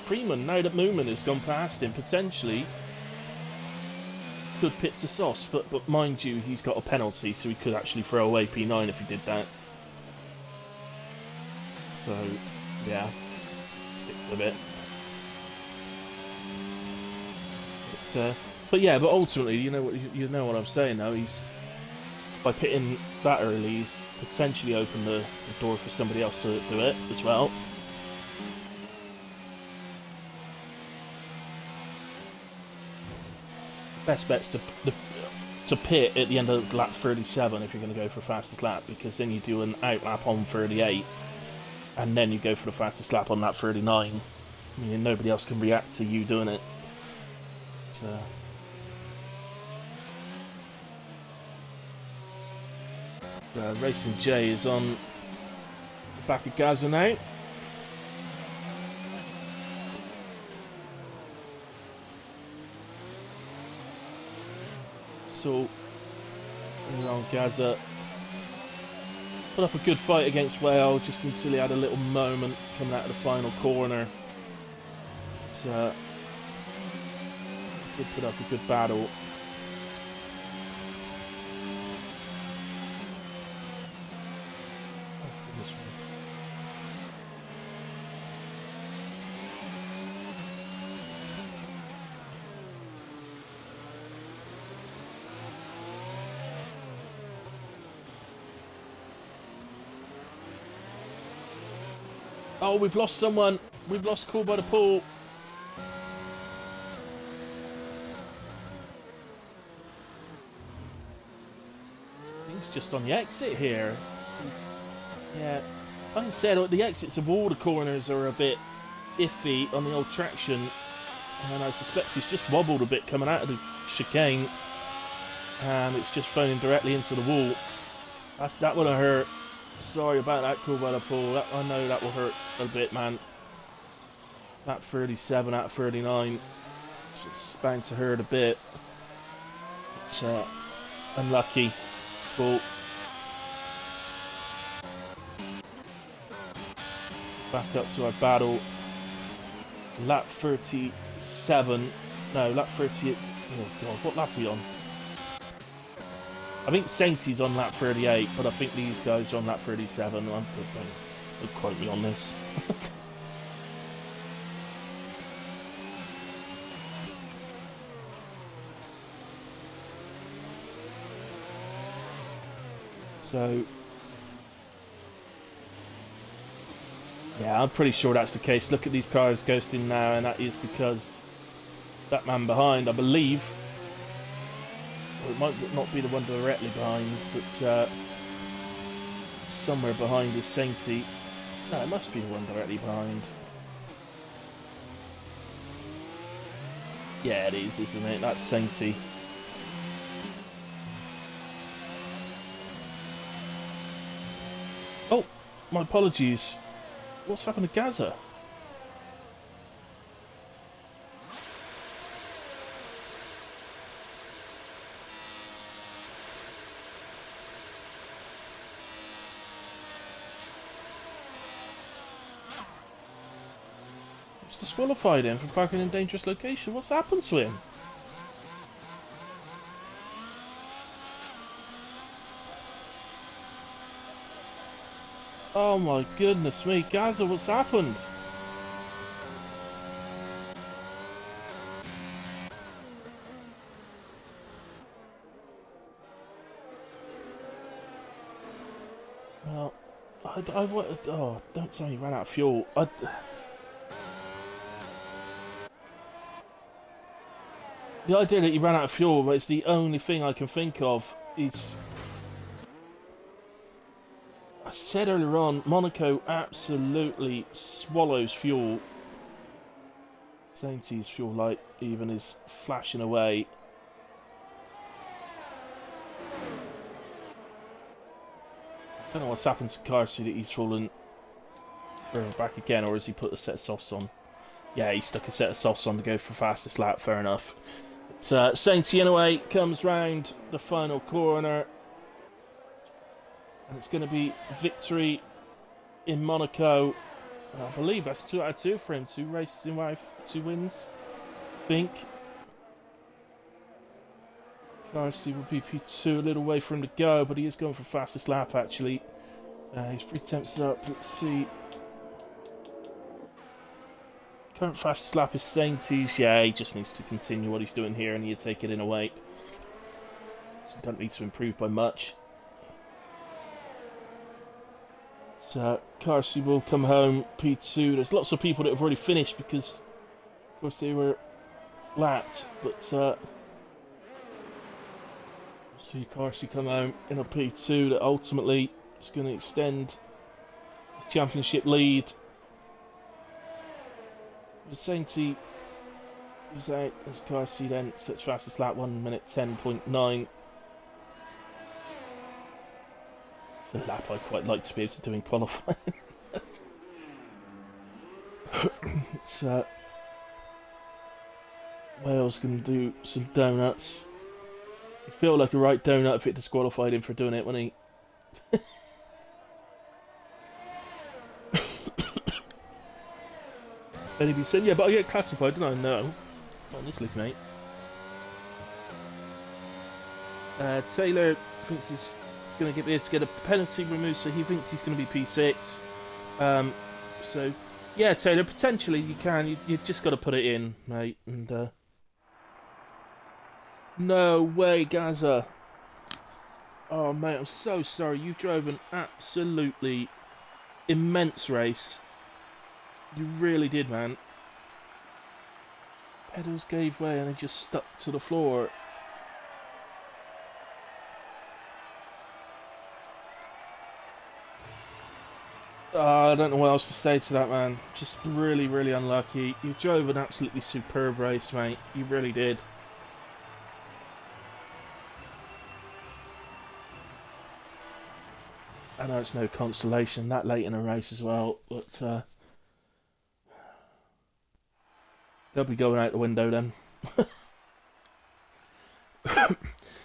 A: Freeman, now that Moomin has gone past him, potentially could pit to Sauce, but mind you, he's got a penalty, so he could actually throw away P9 if he did that. So, yeah, stick with it. But yeah, but ultimately, you know what I'm saying though. He's by pitting that early, he's potentially opened the door for somebody else to do it as well. Best bet's to pit at the end of lap 37 if you're going to go for fastest lap, because then you do an out lap on 38, and then you go for the fastest lap on lap 39. I mean, nobody else can react to you doing it. So. Racing J is on the back of Gaza now. So, on Gaza put up a good fight against Whale just until he had a little moment coming out of the final corner. But, did put up a good battle. Oh, we've lost someone. We've lost Call by the Pool. He's just on the exit here. Yeah, like I said, the exits of all the corners are a bit iffy on the old traction. And I suspect he's just wobbled a bit coming out of the chicane. And it's just phoning directly into the wall. That would have hurt. Sorry about that, Call by the Pool. I know that will hurt a bit, man. That 37 out of 39. It's bound to hurt a bit. It's unlucky. But back up to our battle. So lap 37. No, lap 38. Oh god, what lap are we on? I think Sainty's on lap 38, but I think these guys are on lap 37. Don't quote me on this. So, yeah, I'm pretty sure that's the case. Look at these cars ghosting now, and that is because that man behind, I believe, well, it might not be the one directly behind, but somewhere behind is Sainty. No, it must be the one directly behind. Yeah, it is, isn't it? That's Sainty. Oh, my apologies. What's happened to Gaza? He's disqualified him for parking in a dangerous location. What's happened to him? Oh my goodness me, Gaza, what's happened? Well, I wanted. Oh, don't tell me he ran out of fuel. The idea that he ran out of fuel is the only thing I can think of. I said earlier on, Monaco absolutely swallows fuel. Sainty's fuel light even is flashing away. I don't know what's happened to Carson, that he's fallen further back again, or has he put a set of softs on? Yeah, he stuck a set of softs on to go for fastest lap, fair enough. But Sainty anyway comes round the final corner. And it's going to be victory in Monaco. And I believe that's 2 out of 2 for him. 2 races in life, 2 wins, I think. Carson will be P2, a little way for him to go, but he is going for fastest lap actually. His 3 attempts up. Let's see. Current fastest lap is Sainty's. Yeah, he just needs to continue what he's doing here and he'll take it in a weight. So he don't need to improve by much. So, Carsey will come home, P2. There's lots of people that have already finished because, of course, they were lapped. But, see Carsey come home in a P2 that ultimately is going to extend his championship lead. Sainty is out as Carsey then sets fastest lap, 1 minute 10.9. It's a lap I'd quite like to be able to do in qualifying. So, Wales going to do some donuts. He'd feel like a right donut if it disqualified him for doing it, wouldn't he? And he said, yeah, but I get classified, don't I? No. Honestly, mate. Taylor thinks he's going to get a penalty removed, so he thinks he's going to be P6. So, yeah, Taylor, potentially you can. You just got to put it in, mate. And no way, Gaza. Oh, mate, I'm so sorry. You drove an absolutely immense race. You really did, man. Pedals gave way and they just stuck to the floor. I don't know what else to say to that, man. Just really, really unlucky. You drove an absolutely superb race, mate. You really did. I know it's no consolation that late in a race as well, but they'll be going out the window then.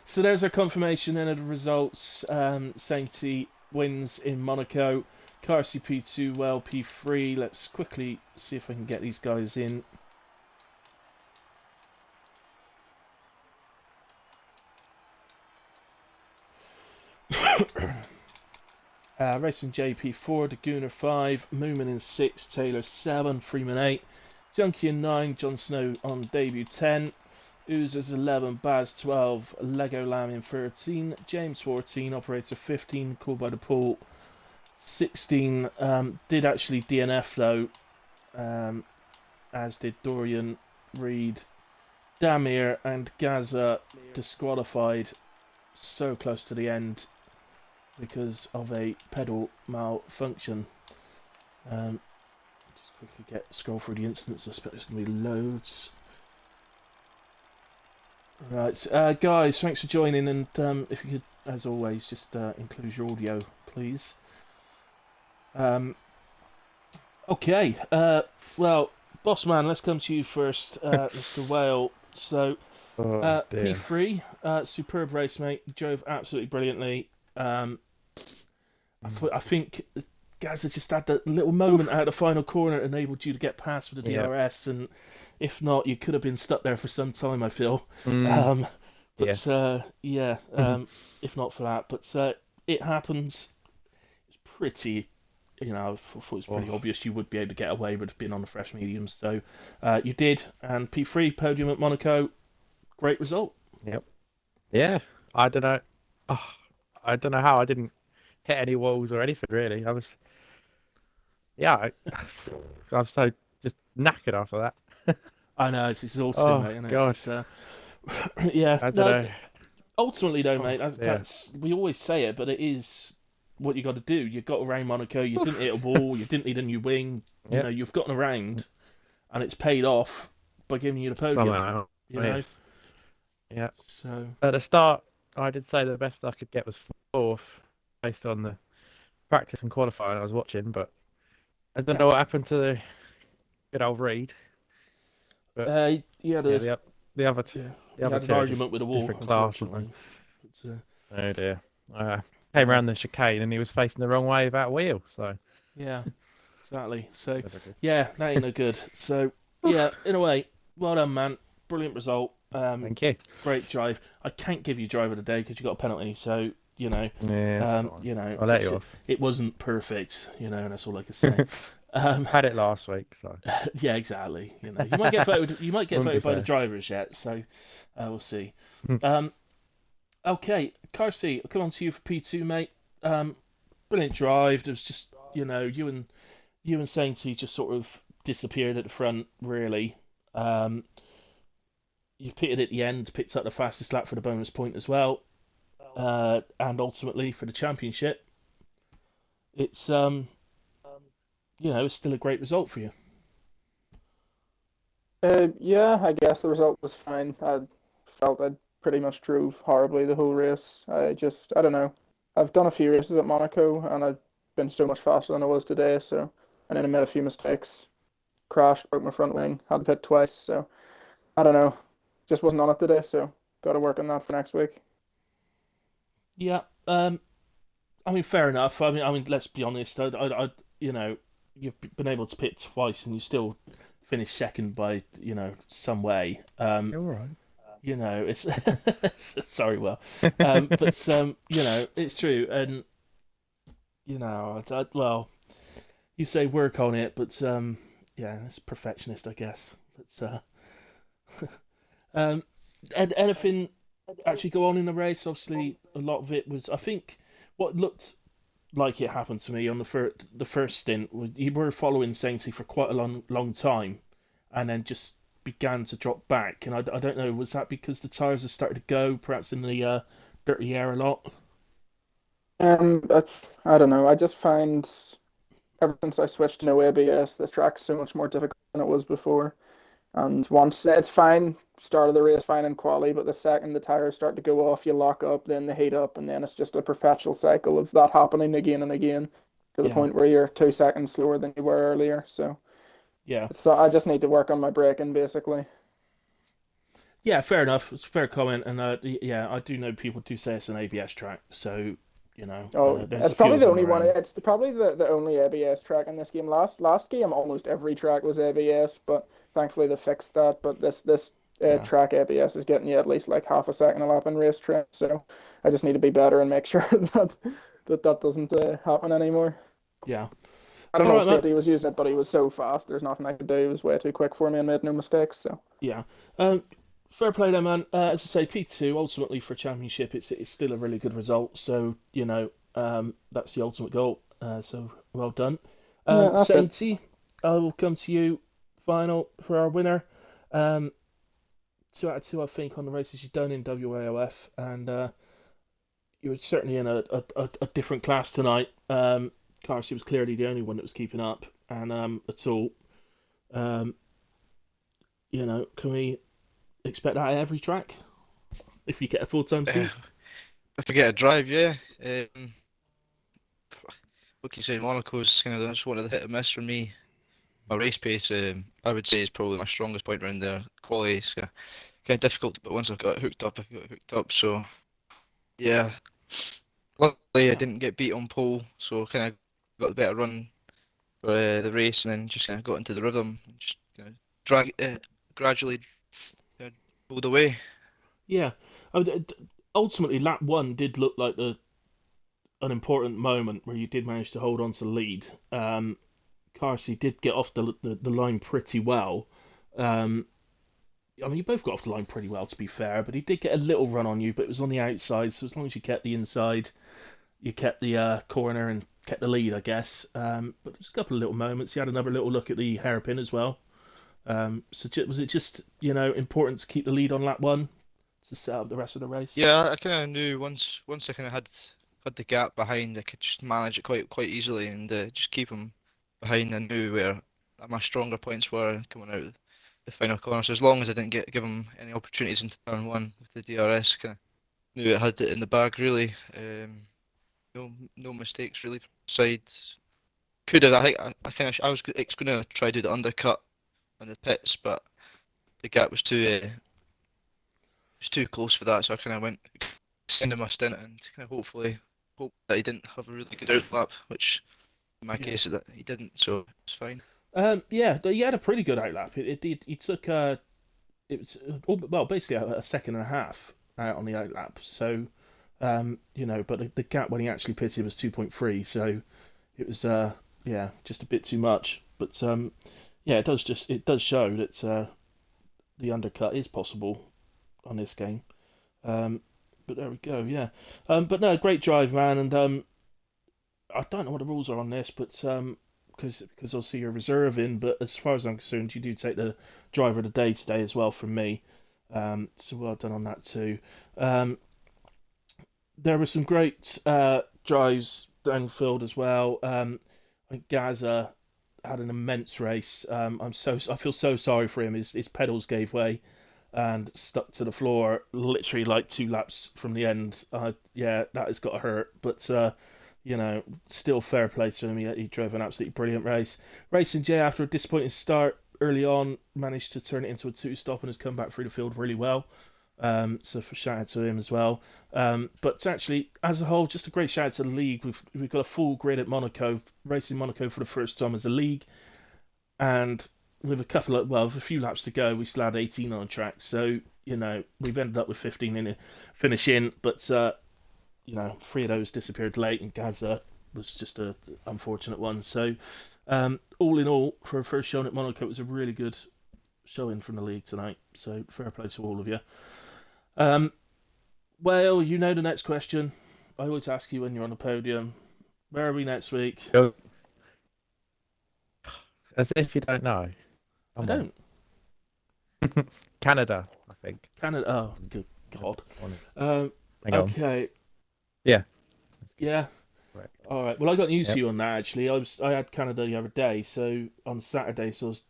A: So there's our confirmation and the results. Sainty wins in Monaco. Carsey P2, well P3. Let's quickly see if I can get these guys in. Racing JP4, Daguna 5, Moomin in 6, Taylor 7, Freeman 8, Junkie in 9, Jon Snow on debut 10, Oozers 11, Baz 12, Lego Lamb in 13, James 14, Operator 15, Called by the Pool 16, did actually DNF though, as did Dorian, Reed, Damir and Gaza disqualified so close to the end because of a pedal malfunction. Just quickly scroll through the incidents. I expect there's going to be loads. Right, guys, thanks for joining, and if you could, as always, just include your audio, please. Okay, well, boss man, let's come to you first, Mr. Whale. So, P3, superb race, mate. You drove absolutely brilliantly. I think Gaza just had that little moment out of the final corner that enabled you to get past with the DRS, and if not, you could have been stuck there for some time, I feel. If not for that. But it happens. It's pretty, I thought it was pretty obvious you would be able to get away with being on the fresh mediums. So you did, and P3, podium at Monaco, great result.
C: Yep. Yeah, I don't know. I don't know how I didn't hit any walls or anything, really. I was so just knackered after that.
A: I know, it's exhausting, mate, isn't it?
C: God.
A: I
C: don't know.
A: Ultimately, though, mate, we always say it, but it is what you got to do. You got around Monaco, you didn't hit a wall, you didn't need a new wing. You know, you've gotten around, and it's paid off by giving you the podium.
C: Somehow.
A: Yes.
C: Yeah.
A: So
C: at the start, I did say the best I could get was 4th, based on the practice and qualifying I was watching, but I don't know what happened to the good old Reed. But the other two. The other
A: had an argument with a wall,
C: different class. Oh dear. Came around the chicane and he was facing the wrong way without a wheel. So
A: yeah, exactly. So that ain't no good. So yeah, in a way, well done, man. Brilliant result.
C: Thank you.
A: Great drive. I can't give you driver of the day because you got a penalty. So
C: I'll let you off.
A: it wasn't perfect. And that's all I can say.
C: Had it last week, so
A: Yeah, exactly. You might get voted. You might get
C: wouldn't be
A: voted by the
C: fair.
A: drivers yet. So we'll see. Um, okay, Carsey, I'll come on to you for P2, mate. Brilliant drive. There was just you and Sainty just sort of disappeared at the front. Really. Um, you pitted at the end, picked up the fastest lap for the bonus point as well, and ultimately for the championship. It's it's still a great result for you.
B: Yeah, I guess the result was fine. I felt I pretty much drove horribly the whole race. I don't know. I've done a few races at Monaco and I've been so much faster than I was today, so and then I made a few mistakes. Crashed, broke my front wing, had to pit twice, so I don't know. Just wasn't on it today, so gotta work on that for next week.
A: Yeah. I mean, fair enough. I mean, let's be honest. You've been able to pit twice, and you still finished second by some way.
C: You're all right.
A: It's sorry, well, but it's true, and well, you say work on it, but yeah, it's perfectionist, I guess. But um, anything actually go on in the race? Obviously, a lot of it was, I think, what looked like it happened to me on the first stint. You were following Sainty for quite a long time, and then just began to drop back. And I don't know, was that because the tires have started to go, perhaps in the dirty air a lot?
B: But I don't know. I just find ever since I switched to no ABS, this track's so much more difficult than it was before. And once it's fine, start of the race fine in quali, but the second the tires start to go off, you lock up, then they heat up, and then it's just a perpetual cycle of that happening again and again to the
A: Yeah,
B: point where you're 2 seconds slower than you were earlier.
A: yeah,
B: So I just need to work on my braking basically.
A: yeah. Fair enough. It's a fair comment, and yeah, I do know people do say it's an ABS track, so
B: Oh,
A: there's
B: it's
A: a few
B: probably
A: of
B: the
A: them
B: only one.
A: around.
B: It's probably the only ABS track in this game. Last game, almost every track was ABS, but thankfully they fixed that. But this
A: Yeah,
B: track ABS is getting you at least like half a second a lap in race train. So I just need to be better and make sure that doesn't happen anymore.
A: yeah.
B: I don't
A: All
B: know
A: right,
B: if
A: man.
B: City was using it, but he was so fast. There's nothing I could do. He was way too quick for me and made no mistakes. So
A: Yeah. Um, Fair play there, man. As I say, P2 ultimately for championship, it's still a really good result. So that's the ultimate goal. So well done.
B: yeah, that's it.
A: Sainty, I will come to you final for our winner. Um, 2 out of 2, I think, on the races you've done in WAOF, and you were certainly in a different class tonight. Carsey was clearly the only one that was keeping up, and at all. Um, can we expect that at every track if you get a full time
D: Uh,
A: seat?
D: if I get a drive, yeah. Like you say, Monaco's kind of just one of the hit and miss for me. My race pace, I would say, is probably my strongest point around there. Quality is kind of difficult, but once I've got it hooked up, I got it hooked up. So yeah, luckily I
A: Yeah,
D: didn't get beat on pole, so kind of got the better run for the race, and then just kind of got into the rhythm, and just drag gradually pulled away.
A: yeah. Ultimately, lap one did look like an important moment where you did manage to hold on to the lead. Carsey did get off the line pretty well. Um, I mean, you both got off the line pretty well, to be fair, but he did get a little run on you, but it was on the outside, so as long as you kept the inside, you kept the corner and kept the lead, I guess. But there's a couple of little moments. He had another little look at the hairpin as well. Was it just important to keep the lead on lap one to set up the rest of the race?
D: Yeah, I kind of knew once I kind of had the gap behind, I could just manage it quite easily and just keep him behind. I knew where my stronger points were coming out of the final corner. So as long as I didn't give him any opportunities into turn one with the DRS, kind of knew it had it in the bag really. No mistakes really from the side. Could have. I think I kind of I was going to try to do the undercut on the pits, but the gap was too close for that, so I kind of went extended my stint and kind of hopefully hope that he didn't have a really good outlap, which in my
A: Yeah.
D: case that he didn't, so it's fine.
A: Yeah, he had a pretty good outlap. He took it was well basically a second and a half out on the outlap. So but the gap when he actually pitted was 2.3. So it was yeah, just a bit too much. But yeah, it does show that the undercut is possible on this game. But there we go. Yeah. But no, great drive, man. And I don't know what the rules are on this, but because obviously you're reserving, but as far as I'm concerned, you do take the driver of the day today as well from me. So well done on that too. There were some great drives downfield as well. I think Gaza had an immense race. I feel so sorry for him. His pedals gave way and stuck to the floor literally like 2 laps from the end. Yeah, that has got to hurt. But still fair play to him. He drove an absolutely brilliant race. Racing J, after a disappointing start early on, managed to turn it into a 2-stop and has come back through the field really well. So for shout out to him as well. But actually, as a whole, just a great shout out to the league. We've got a full grid at Monaco, racing Monaco for the first time as a league, and with a few laps to go, we still had 18 on track. So we've ended up with 15 in the finish in, but 3 of those disappeared late, and Gaza was just a unfortunate one. So all in all, for a first showing at Monaco, it was a really good showing from the league tonight. So fair play to all of you. Well, you know the next question. I always ask you when you're on the podium. Where are we next week?
C: As if you don't know.
A: I don't.
C: Canada, I think.
A: Canada. Oh, good God.
C: Hang on.
A: Okay.
C: Yeah.
A: Yeah.
C: Right.
A: All right. Well, I got news for you on that actually. I had Canada the other day, so on Saturday, so I was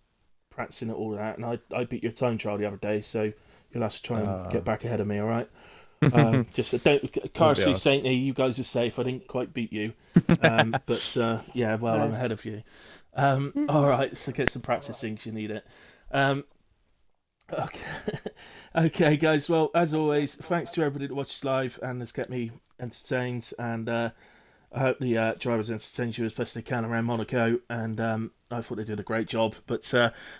A: practicing it all that, and I beat your time trial the other day, so you'll have to try and get back ahead of me. All right. Just don't. Carsley, Saintney, you guys are safe. I didn't quite beat you, but yeah, well,
B: Nice.
A: I'm ahead of you. All right, so get some practice in 'cause you need it. Okay, okay, guys. Well, as always, thanks to everybody that watches live and has kept me entertained, and I hope the drivers entertained you as best they can around Monaco, and I thought they did a great job. But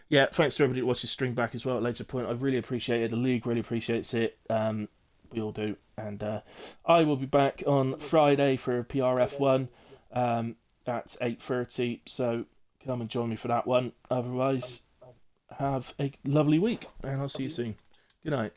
A: yeah, thanks to everybody that watches stream back as well at a later point. I really appreciate it. The league really appreciates it. We all do, and I will be back on Friday for PRF1 at 8:30. So come and join me for that one. Otherwise, have a lovely week, and I'll see you soon. Good night.